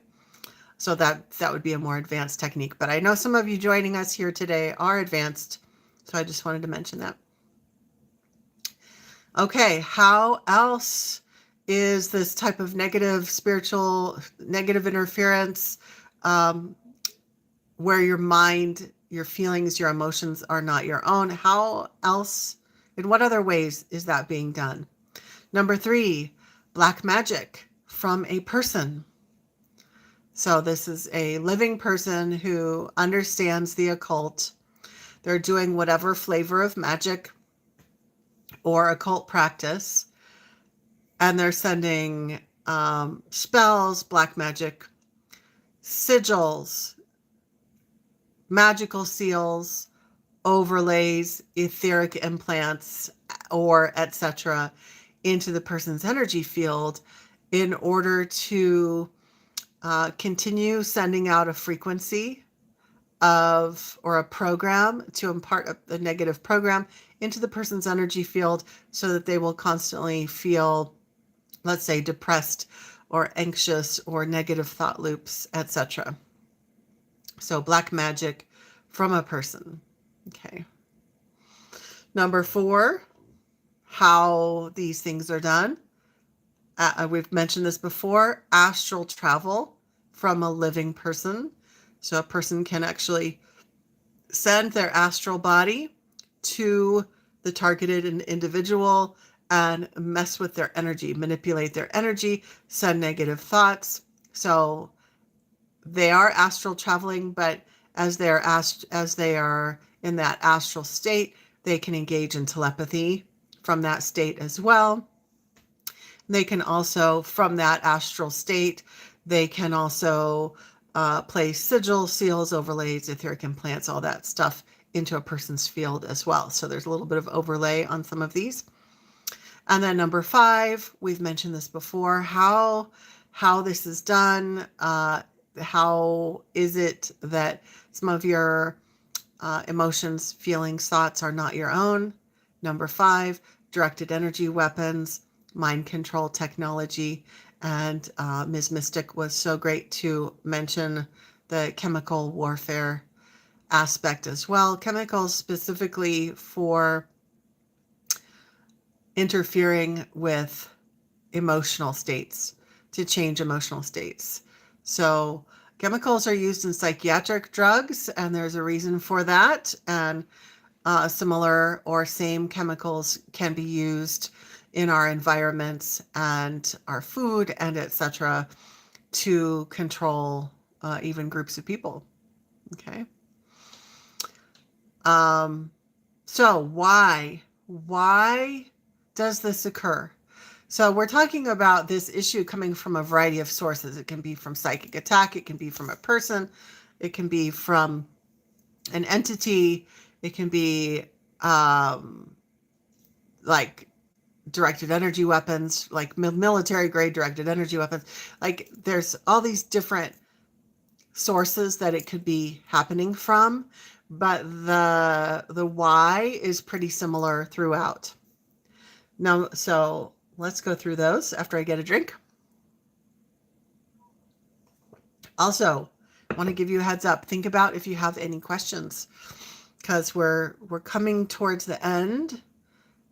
So that would be a more advanced technique, but I know some of you joining us here today are advanced. So I just wanted to mention that. Okay. How else is this type of negative interference, where your mind, your feelings, your emotions are not your own? How else, in what other ways is that being done? Number 3, black magic from a person. So this is a living person who understands the occult. They're doing whatever flavor of magic or occult practice, and they're sending spells, black magic, sigils, magical seals, overlays, etheric implants, or etc. into the person's energy field in order to continue sending out a frequency or a program, to impart a negative program into the person's energy field, so that they will constantly feel, let's say, depressed or anxious or negative thought loops, etc. So black magic from a person. Okay. Number 4, how these things are done. We've mentioned this before, astral travel from a living person. So a person can actually send their astral body to the targeted individual and mess with their energy, manipulate their energy, send negative thoughts. So they are astral traveling, but as they are in that astral state, they can engage in telepathy from that state as well. They can also, from that astral state, they can also place sigils, seals, overlays, etheric implants, all that stuff into a person's field as well. So there's a little bit of overlay on some of these. And then number 5, we've mentioned this before, how this is done. How is it that some of your emotions, feelings, thoughts are not your own? Number 5, directed energy weapons, mind control technology. And Ms. Mystic was so great to mention the chemical warfare aspect as well. Chemicals specifically for interfering with emotional states, to change emotional states. So chemicals are used in psychiatric drugs, and there's a reason for that. And similar or same chemicals can be used in our environments and our food and etc. to control even groups of people. Okay. So why does this occur? So we're talking about this issue coming from a variety of sources. It can be from psychic attack. It can be from a person. It can be from an entity. It can be like directed energy weapons, like military grade directed energy weapons. Like there's all these different sources that it could be happening from, but the why is pretty similar throughout. Now, so let's go through those after I get a drink. Also, I want to give you a heads up. Think about if you have any questions, because we're coming towards the end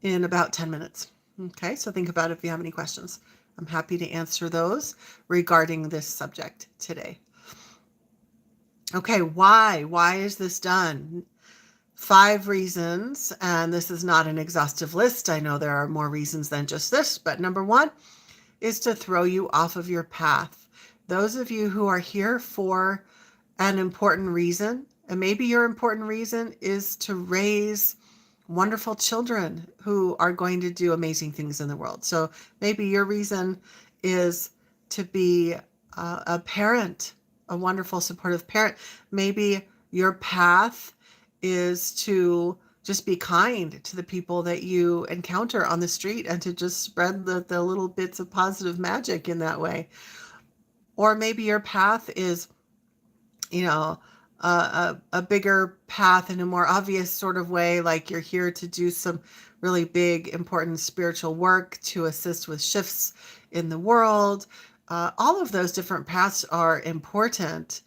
in about 10 minutes. Okay, so think about if you have any questions. I'm happy to answer those regarding this subject today. Okay, why? Why is this done? 5 reasons, and this is not an exhaustive list. I know there are more reasons than just this, but number 1 is to throw you off of your path. Those of you who are here for an important reason, and maybe your important reason is to raise wonderful children who are going to do amazing things in the world. So maybe your reason is to be a parent, a wonderful supportive parent. Maybe your path is to just be kind to the people that you encounter on the street and to just spread the little bits of positive magic in that way. Or maybe your path is, a bigger path in a more obvious sort of way, like you're here to do some really big, important spiritual work to assist with shifts in the world. All of those different paths are important,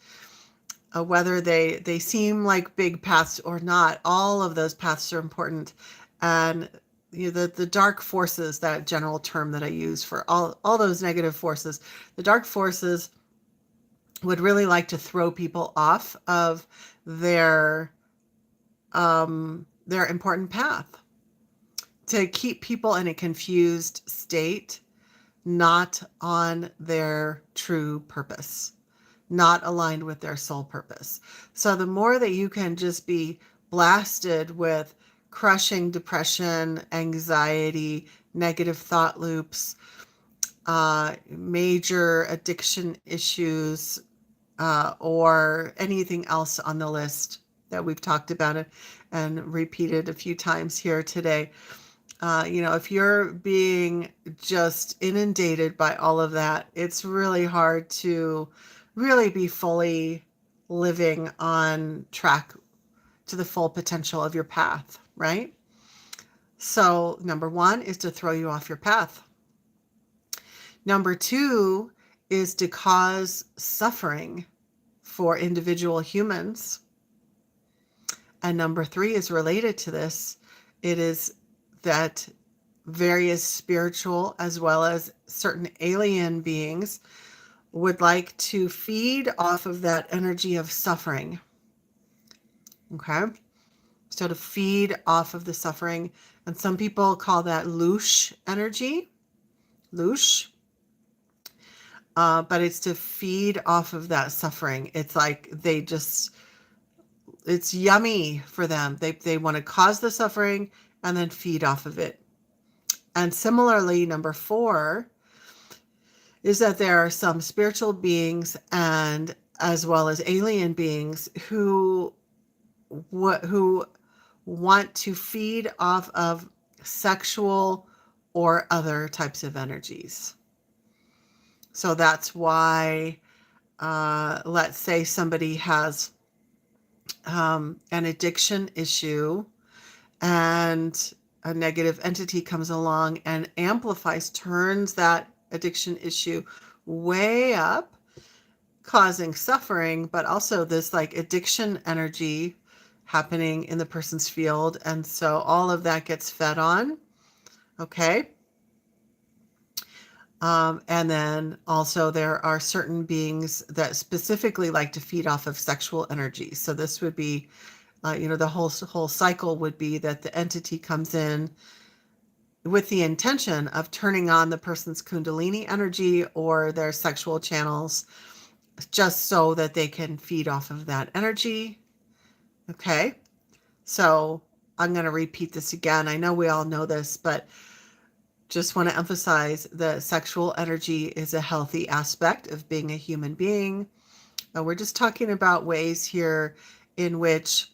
whether they seem like big paths or not. All of those paths are important. And the dark forces, that general term that I use for all those negative forces, the dark forces would really like to throw people off of their important path, to keep people in a confused state, not on their true purpose, not aligned with their soul purpose. So the more that you can just be blasted with crushing depression, anxiety, negative thought loops, major addiction issues, or anything else on the list that we've talked about it and repeated a few times here today. If you're being just inundated by all of that, it's really hard to really be fully living on track to the full potential of your path, right? So number 1 is to throw you off your path. Number 2 is to cause suffering for individual humans. And number 3 is related to this. It is that various spiritual as well as certain alien beings would like to feed off of that energy of suffering. Okay? So to feed off of the suffering, and some people call that loosh energy. Loosh. But it's to feed off of that suffering. It's like it's yummy for them. They want to cause the suffering and then feed off of it. And similarly, number 4 is that there are some spiritual beings and as well as alien beings who want to feed off of sexual or other types of energies. So that's why, let's say somebody has an addiction issue and a negative entity comes along and amplifies, turns that addiction issue way up, causing suffering, but also this like addiction energy happening in the person's field. And so all of that gets fed on. Okay. And then also there are certain beings that specifically like to feed off of sexual energy. So this would be, the whole cycle would be that the entity comes in with the intention of turning on the person's Kundalini energy or their sexual channels, just so that they can feed off of that energy. Okay. So I'm going to repeat this again. I know we all know this, but just want to emphasize the sexual energy is a healthy aspect of being a human being. We're just talking about ways here in which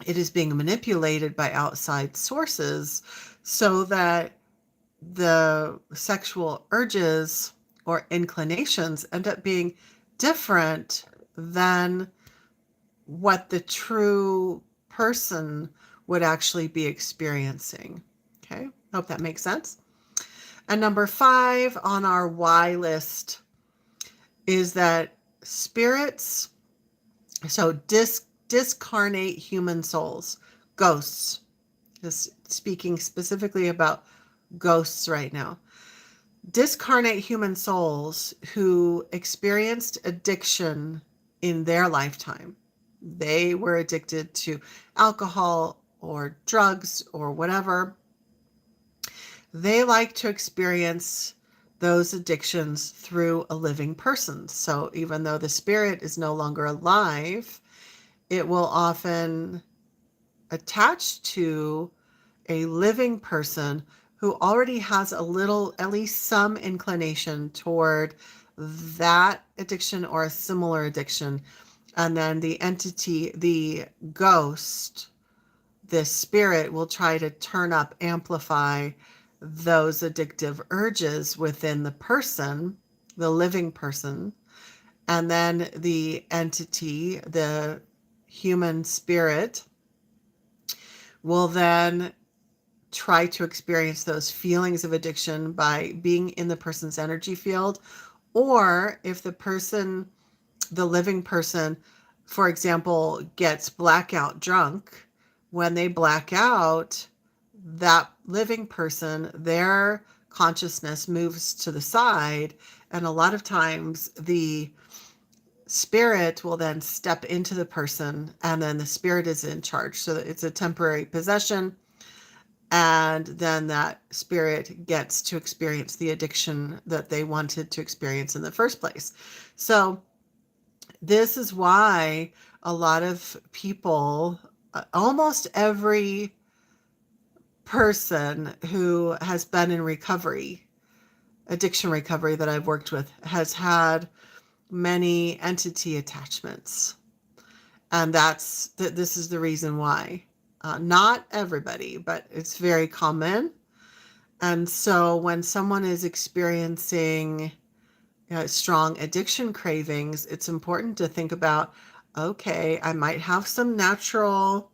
it is being manipulated by outside sources so that the sexual urges or inclinations end up being different than what the true person would actually be experiencing. Okay, hope that makes sense. And number 5 on our why list is that spirits, so discarnate human souls, ghosts, just speaking specifically about ghosts right now, discarnate human souls who experienced addiction in their lifetime. They were addicted to alcohol or drugs or whatever. They like to experience those addictions through a living person. So even though the spirit is no longer alive, it will often attach to a living person who already has a little, at least some inclination toward that addiction or a similar addiction. And then the entity, the ghost, the spirit will try to turn up, amplify those addictive urges within the person, the living person. And then the entity, the human spirit, will then try to experience those feelings of addiction by being in the person's energy field. Or if the person, the living person, for example, gets blackout drunk, when they black out, that living person, their consciousness moves to the side. And a lot of times the spirit will then step into the person and then the spirit is in charge. So it's a temporary possession. And then that spirit gets to experience the addiction that they wanted to experience in the first place. So this is why a lot of people, almost every person who has been in recovery, addiction recovery that I've worked with, has had many entity attachments. And this is the reason why. Not everybody, but it's very common. And so when someone is experiencing strong addiction cravings, it's important to think about, okay, I might have some natural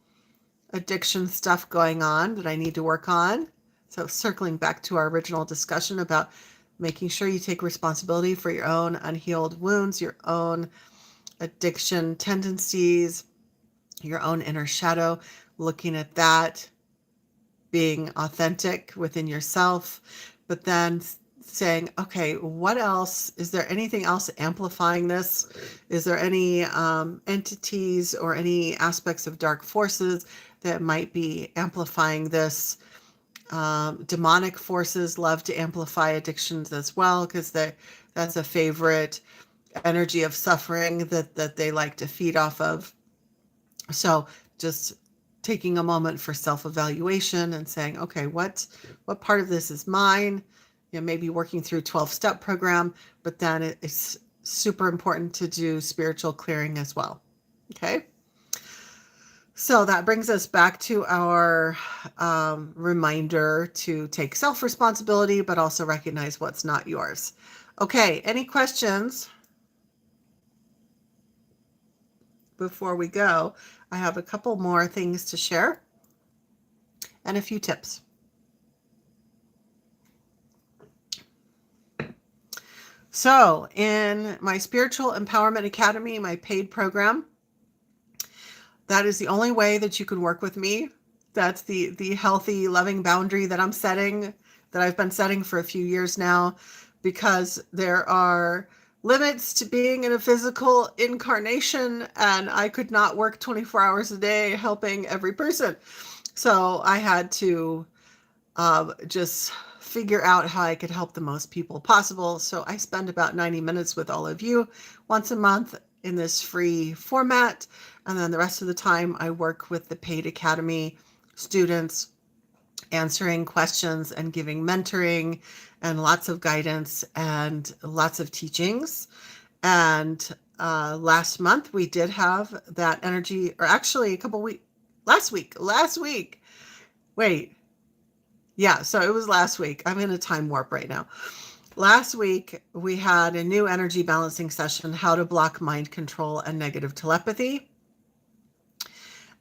addiction stuff going on that I need to work on. So circling back to our original discussion about making sure you take responsibility for your own unhealed wounds, your own addiction tendencies, your own inner shadow, looking at that, being authentic within yourself, but then saying, okay, what else? Is there anything else amplifying this? Is there any entities or any aspects of dark forces that might be amplifying this? Demonic forces love to amplify addictions as well, because that's a favorite energy of suffering that they like to feed off of. So just taking a moment for self-evaluation and saying, okay, what part of this is mine? Maybe working through 12-step program, but then it's super important to do spiritual clearing as well. Okay. So that brings us back to our reminder to take self-responsibility, but also recognize what's not yours. Okay, any questions before we go? I have a couple more things to share and a few tips. So in my Spiritual Empowerment Academy, my paid program, that is the only way that you can work with me. That's the healthy, loving boundary that I'm setting, that I've been setting for a few years now, because there are limits to being in a physical incarnation, and I could not work 24 hours a day helping every person. So I had to just figure out how I could help the most people possible. So I spend about 90 minutes with all of you once a month in this free format. And then the rest of the time I work with the paid academy students, answering questions and giving mentoring and lots of guidance and lots of teachings. And last month we did have that energy, or actually a couple weeks, last week. Wait. Yeah, so it was last week. I'm in a time warp right now. Last week, we had a new energy balancing session, how to block mind control and negative telepathy.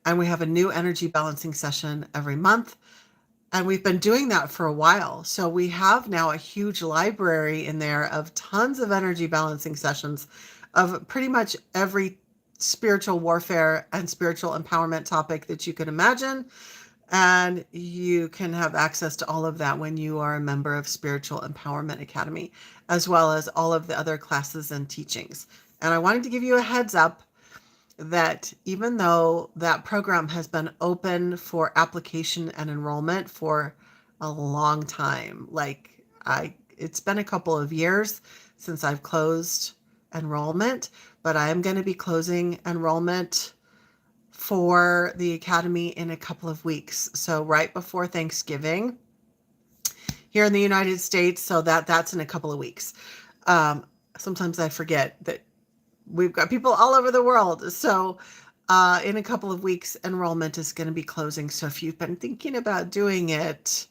And we have a new energy balancing session every month. And we've been doing that for a while. So we have now a huge library in there of tons of energy balancing sessions of pretty much every spiritual warfare and spiritual empowerment topic that you could imagine. And you can have access to all of that when you are a member of Spiritual Empowerment Academy, as well as all of the other classes and teachings. And I wanted to give you a heads up that even though that program has been open for application and enrollment for a long time, it's been a couple of years since I've closed enrollment, but I am going to be closing enrollment for the academy in a couple of weeks. So right before Thanksgiving here in the United States. So that's in a couple of weeks. Sometimes I forget that we've got people all over the world. So in a couple of weeks, enrollment is going to be closing. So if you've been thinking about doing it,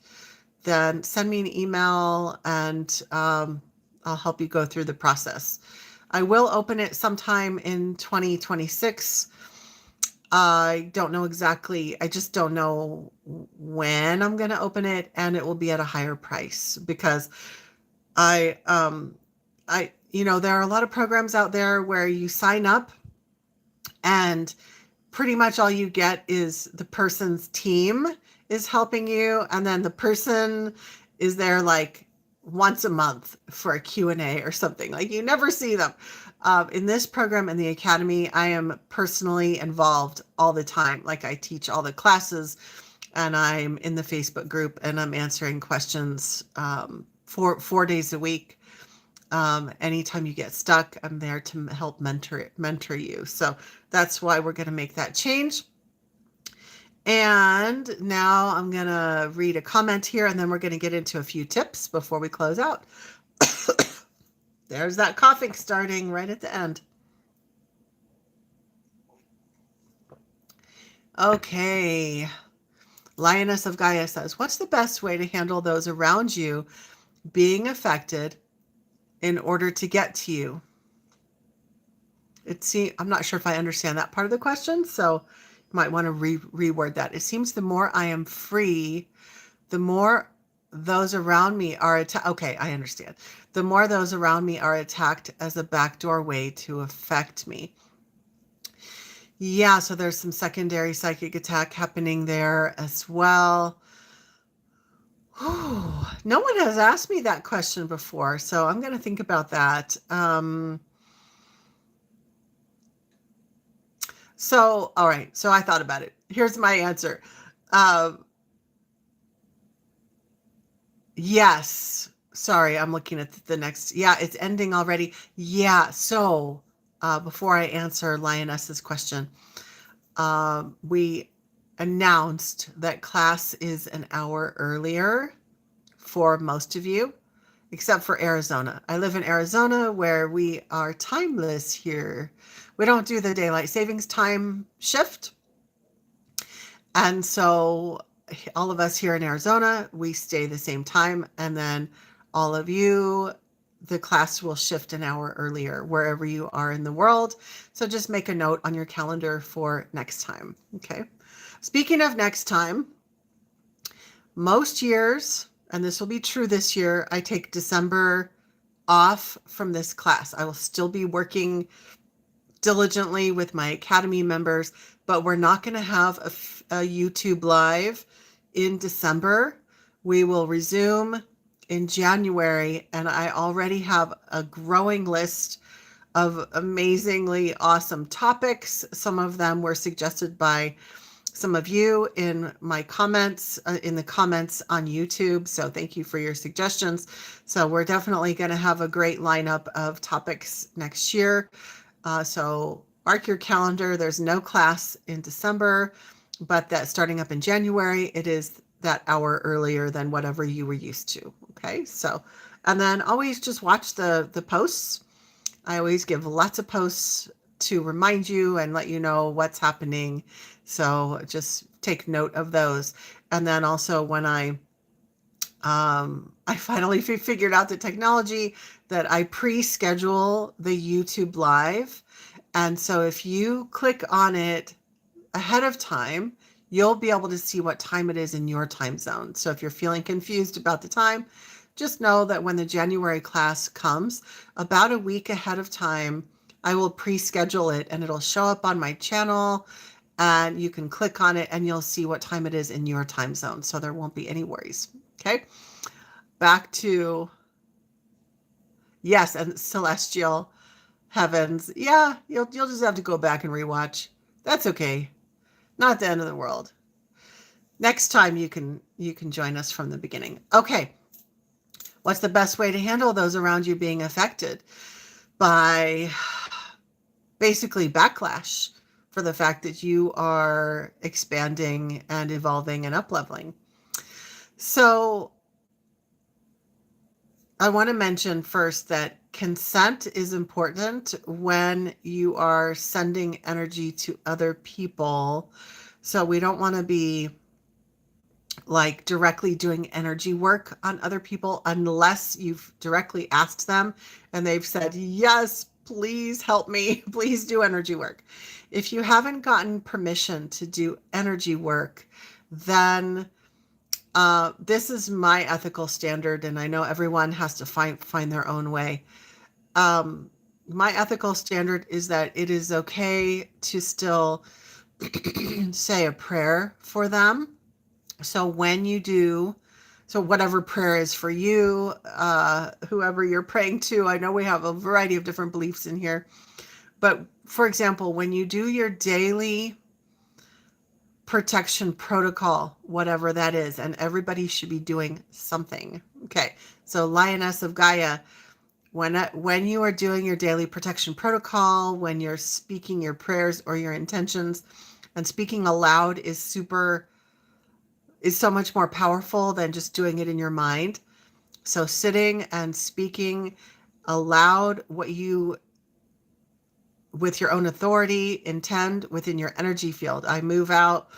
then send me an email and I'll help you go through the process. I will open it sometime in 2026. I don't know exactly. I just don't know when I'm going to open it, and it will be at a higher price because there are a lot of programs out there where you sign up and pretty much all you get is the person's team is helping you. And then the person is there like once a month for a Q&A or something. Like you never see them. In this program in the academy, I am personally involved all the time. Like I teach all the classes and I'm in the Facebook group and I'm answering questions 4 days a week. Anytime you get stuck, I'm there to help mentor you. So that's why we're going to make that change. And now I'm going to read a comment here and then we're going to get into a few tips before we close out. There's that coughing starting right at the end. Okay. Lioness of Gaia says, what's the best way to handle those around you being affected in order to get to you? I'm not sure if I understand that part of the question, so you might want to reword that. It seems the more I am free, the more those around me are attacked. Okay, I understand. The more those around me are attacked as a backdoor way to affect me. Yeah, so there's some secondary psychic attack happening there as well. Whew. No one has asked me that question before, so I'm going to think about that. So, all right, so I thought about it. Here's my answer. Yes. Sorry, I'm looking at the next. Yeah, it's ending already. Yeah, so before I answer Lioness's question, we announced that class is an hour earlier for most of you, except for Arizona. I live in Arizona where we are timeless here. We don't do the daylight savings time shift. And so all of us here in Arizona, we stay the same time. And then all of you, the class will shift an hour earlier wherever you are in the world. So just make a note on your calendar for next time. Okay. Speaking of next time, most years, and this will be true this year, I take December off from this class. I will still be working diligently with my Academy members, but we're not going to have a YouTube live in December. We will resume in January, and I already have a growing list of amazingly awesome topics. Some of them were suggested by some of you in my comments, in the comments on YouTube. So thank you for your suggestions. So we're definitely going to have a great lineup of topics next year. So mark your calendar. There's no class in December, but that starting up in January, it is that hour earlier than whatever you were used to. Okay. So, and then always just watch the posts. I always give lots of posts to remind you and let you know what's happening. So just take note of those. And then also when I finally figured out the technology that I pre-schedule the YouTube live. And so if you click on it ahead of time, you'll be able to see what time it is in your time zone. So if you're feeling confused about the time, just know that when the January class comes, about a week ahead of time, I will pre-schedule it and it'll show up on my channel and you can click on it and you'll see what time it is in your time zone. So there won't be any worries. Okay. Back to, yes, and Celestial Heavens. Yeah, you'll just have to go back and rewatch. That's okay. Not the end of the world. Next time you can join us from the beginning. Okay. What's the best way to handle those around you being affected by basically backlash for the fact that you are expanding and evolving and up-leveling? So I want to mention first that consent is important when you are sending energy to other people. So we don't want to be like directly doing energy work on other people unless you've directly asked them and they've said, yes, please help me, please do energy work. If you haven't gotten permission to do energy work, then this is my ethical standard, and I know everyone has to find their own way. My ethical standard is that it is okay to still say a prayer for them. So when you do, so whatever prayer is for you, whoever you're praying to, I know we have a variety of different beliefs in here, but for example, when you do your daily protection protocol, whatever that is, and everybody should be doing something. Okay, so Lioness of Gaia, when you are doing your daily protection protocol, when you're speaking your prayers or your intentions, and speaking aloud is so much more powerful than just doing it in your mind. So sitting and speaking aloud what you, with your own authority, intend within your energy field. I move out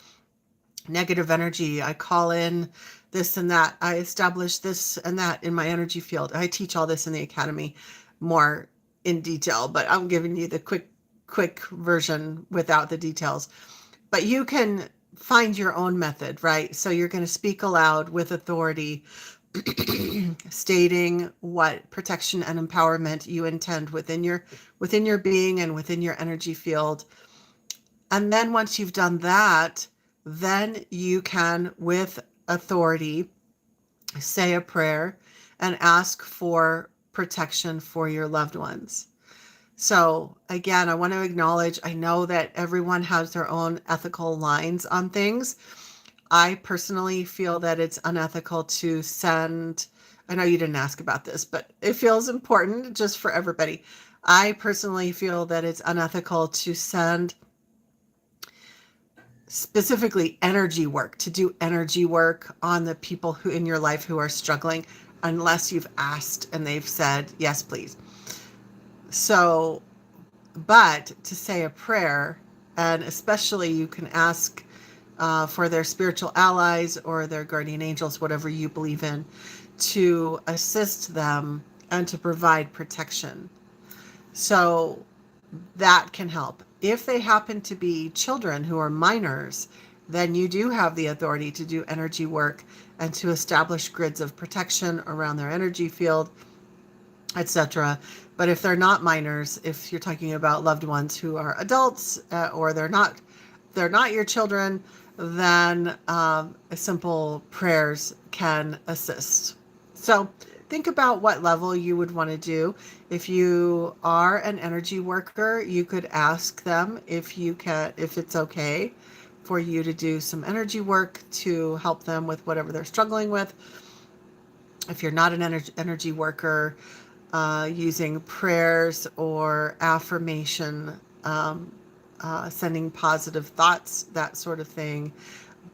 negative energy. I call in this and that. I establish this and that in my energy field. I teach all this in the Academy more in detail, but I'm giving you the quick version without the details. But you can find your own method, right? So you're going to speak aloud with authority, stating what protection and empowerment you intend within your being and within your energy field. And then once you've done that, then you can, with authority, say a prayer and ask for protection for your loved ones. So again, I want to acknowledge, I know that everyone has their own ethical lines on things. I personally feel that it's unethical to send, I know you didn't ask about this, but it feels important just for everybody. I personally feel that it's unethical to send specifically energy work, to do energy work on the people who in your life who are struggling, unless you've asked and they've said, yes, please. So, but to say a prayer, and especially you can ask for their spiritual allies or their guardian angels, whatever you believe in, to assist them and to provide protection. So that can help. If they happen to be children who are minors, then you do have the authority to do energy work and to establish grids of protection around their energy field, etc. But if they're not minors, if you're talking about loved ones who are adults, or they're not your children, then simple prayers can assist. So think about what level you would want to do. If you are an energy worker, you could ask them if it's okay for you to do some energy work to help them with whatever they're struggling with. If you're not an energy worker, using prayers or affirmation, sending positive thoughts, that sort of thing,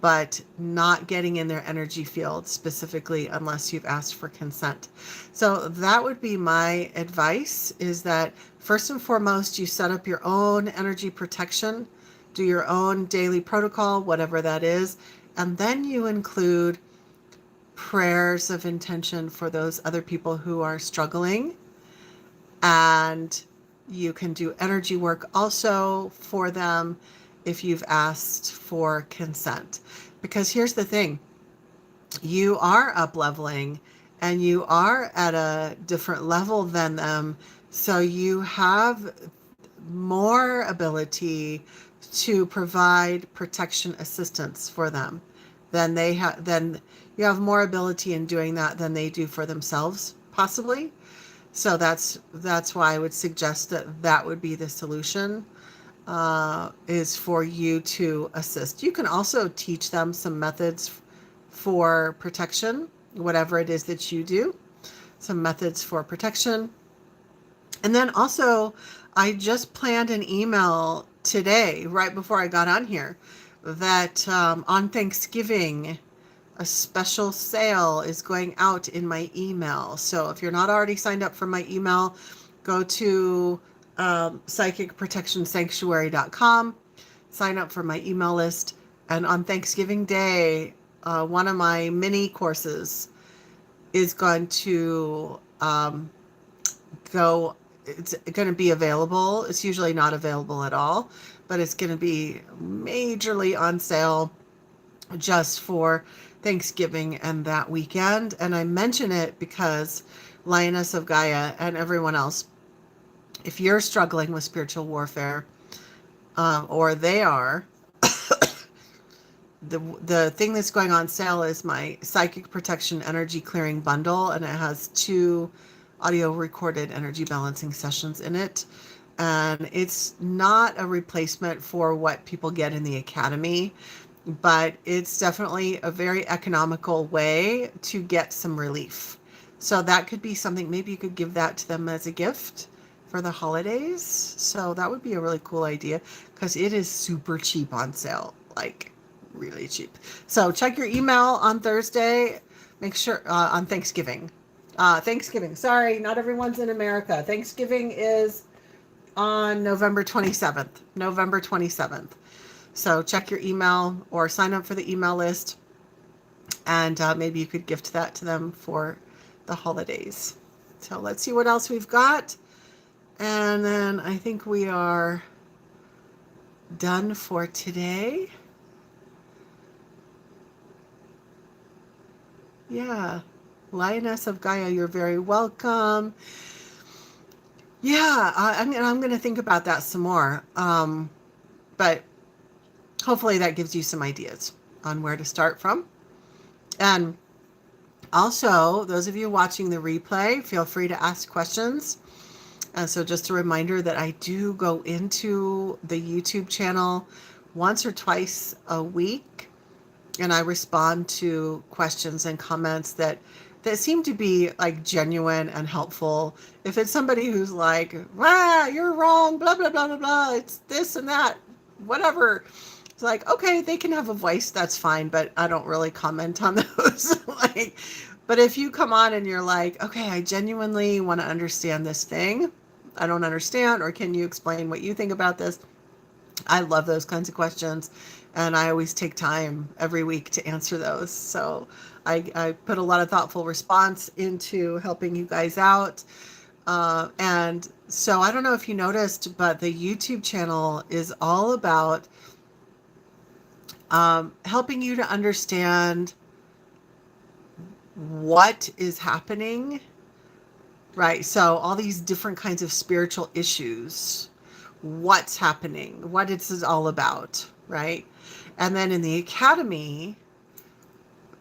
but not getting in their energy field specifically unless you've asked for consent. So that would be my advice, is that first and foremost, you set up your own energy protection, do your own daily protocol, whatever that is, and then you include prayers of intention for those other people who are struggling. And you can do energy work also for them if you've asked for consent. Because here's the thing, you are up leveling and you are at a different level than them. So you have more ability to provide protection assistance for them than they have. Then you have more ability in doing that than they do for themselves, possibly. So that's why I would suggest that would be the solution, is for you to assist. You can also teach them some methods for protection, whatever it is that you do, some methods for protection. And then also, I just planned an email today, right before I got on here, that on Thanksgiving, a special sale is going out in my email. So if you're not already signed up for my email, go to psychicprotectionsanctuary.com, sign up for my email list. And on Thanksgiving Day, one of my mini courses is going to it's going to be available. It's usually not available at all, but it's going to be majorly on sale just for Thanksgiving and that weekend. And I mention it because Lioness of Gaia and everyone else, if you're struggling with spiritual warfare, or they are, the thing that's going on sale is my Psychic Protection Energy Clearing Bundle, and it has 2 audio recorded energy balancing sessions in it. And it's not a replacement for what people get in the academy, but it's definitely a very economical way to get some relief. So that could be something, maybe you could give that to them as a gift for the holidays. So that would be a really cool idea, because it is super cheap on sale, like really cheap. So check your email on Thursday. Make sure on Thanksgiving. Sorry, not everyone's in America. Thanksgiving is on November 27th. So check your email or sign up for the email list, and maybe you could gift that to them for the holidays. So let's see what else we've got. And then I think we are done for today. Yeah. Lioness of Gaia, you're very welcome. Yeah, I'm going to think about that some more. But hopefully that gives you some ideas on where to start from. And also, those of you watching the replay, feel free to ask questions. And so just a reminder that I do go into the YouTube channel once or twice a week, and I respond to questions and comments that seem to be like genuine and helpful. If it's somebody who's like, you're wrong, blah, blah, blah, blah, blah, it's this and that, whatever. It's like, okay, they can have a voice, that's fine, but I don't really comment on those. But if you come on and you're like, okay, I genuinely want to understand this thing, I don't understand, or can you explain what you think about this? I love those kinds of questions, and I always take time every week to answer those. So I put a lot of thoughtful response into helping you guys out. And so I don't know if you noticed, but the YouTube channel is all about helping you to understand what is happening, right? So all these different kinds of spiritual issues, what's happening, what it's all about, right? And then in the academy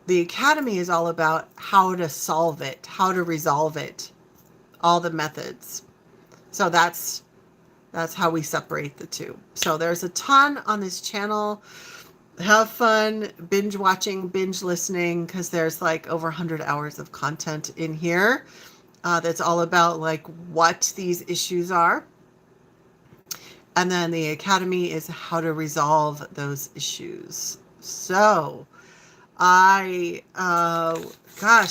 is all about how to solve it, how to resolve it, all the methods. So that's how we separate the two. So there's a ton on this channel. Have fun binge watching, binge listening, because there's like over 100 hours of content in here that's all about like what these issues are. And then the academy is how to resolve those issues. So gosh,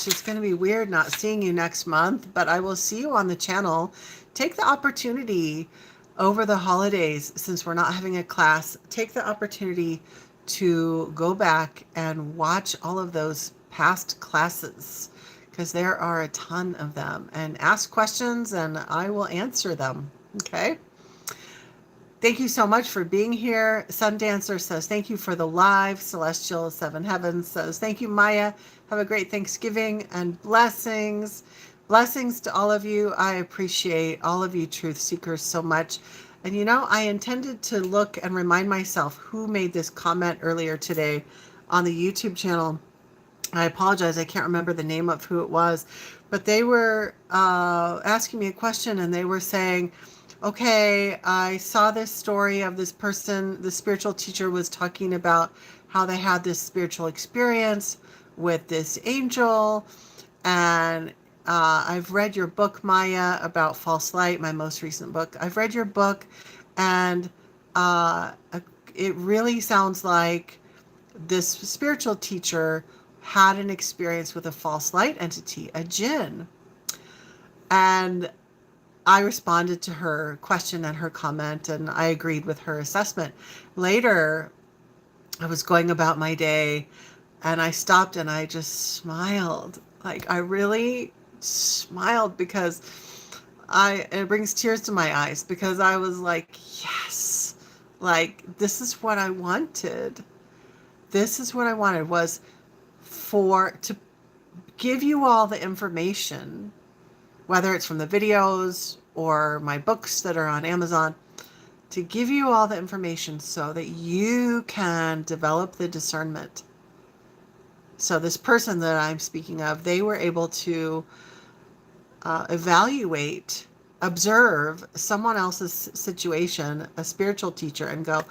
it's going to be weird not seeing you next month, but I will see you on the channel. Take the opportunity over the holidays, since we're not having a class, take the opportunity to go back and watch all of those past classes, because there are a ton of them, and ask questions and I will answer them. Okay. Thank you so much for being here. Sundancer says, thank you for the live. Celestial Seven Heavens says, thank you, Maya. Have a great Thanksgiving and blessings. Blessings to all of you. I appreciate all of you truth seekers so much. And you know, I intended to look and remind myself who made this comment earlier today on the YouTube channel. I apologize, I can't remember the name of who it was, but they were asking me a question, and they were saying, okay, I saw this story of this person, the spiritual teacher was talking about how they had this spiritual experience with this angel, and I've read your book, Maya, about false light, my most recent book. I've read your book, and it really sounds like this spiritual teacher had an experience with a false light entity, a jinn. And I responded to her question and her comment, and I agreed with her assessment. Later, I was going about my day, and I stopped and I just smiled. Like, I really smiled, because it brings tears to my eyes, because I was like, yes, like, this is what I wanted. This is what I wanted, was to give you all the information, whether it's from the videos or my books that are on Amazon, to give you all the information so that you can develop the discernment. So this person that I'm speaking of, they were able to evaluate, observe someone else's situation, a spiritual teacher, and go,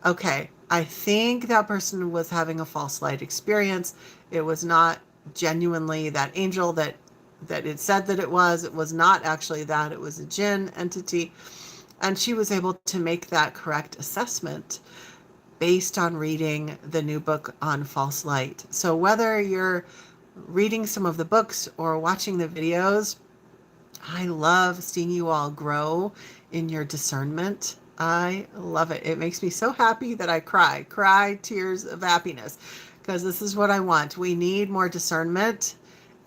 okay, I think that person was having a false light experience. It was not genuinely that angel that it said that it was. It was not actually that. It was a jinn entity. And she was able to make that correct assessment based on reading the new book on false light. So whether you're reading some of the books or watching the videos, I love seeing you all grow in your discernment. I love it. It makes me so happy that I cry tears of happiness, because this is what I want. We need more discernment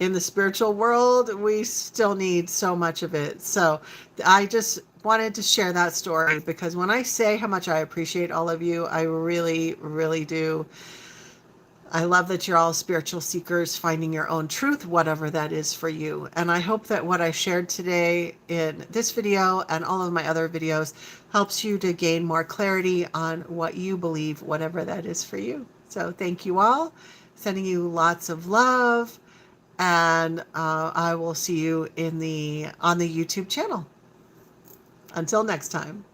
in the spiritual world. We still need so much of it. So I just wanted to share that story, because when I say how much I appreciate all of you, I really, really do. I love that you're all spiritual seekers finding your own truth, whatever that is for you. And I hope that what I shared today in this video and all of my other videos helps you to gain more clarity on what you believe, whatever that is for you. So thank you all. Sending you lots of love. And I will see you on the YouTube channel. Until next time.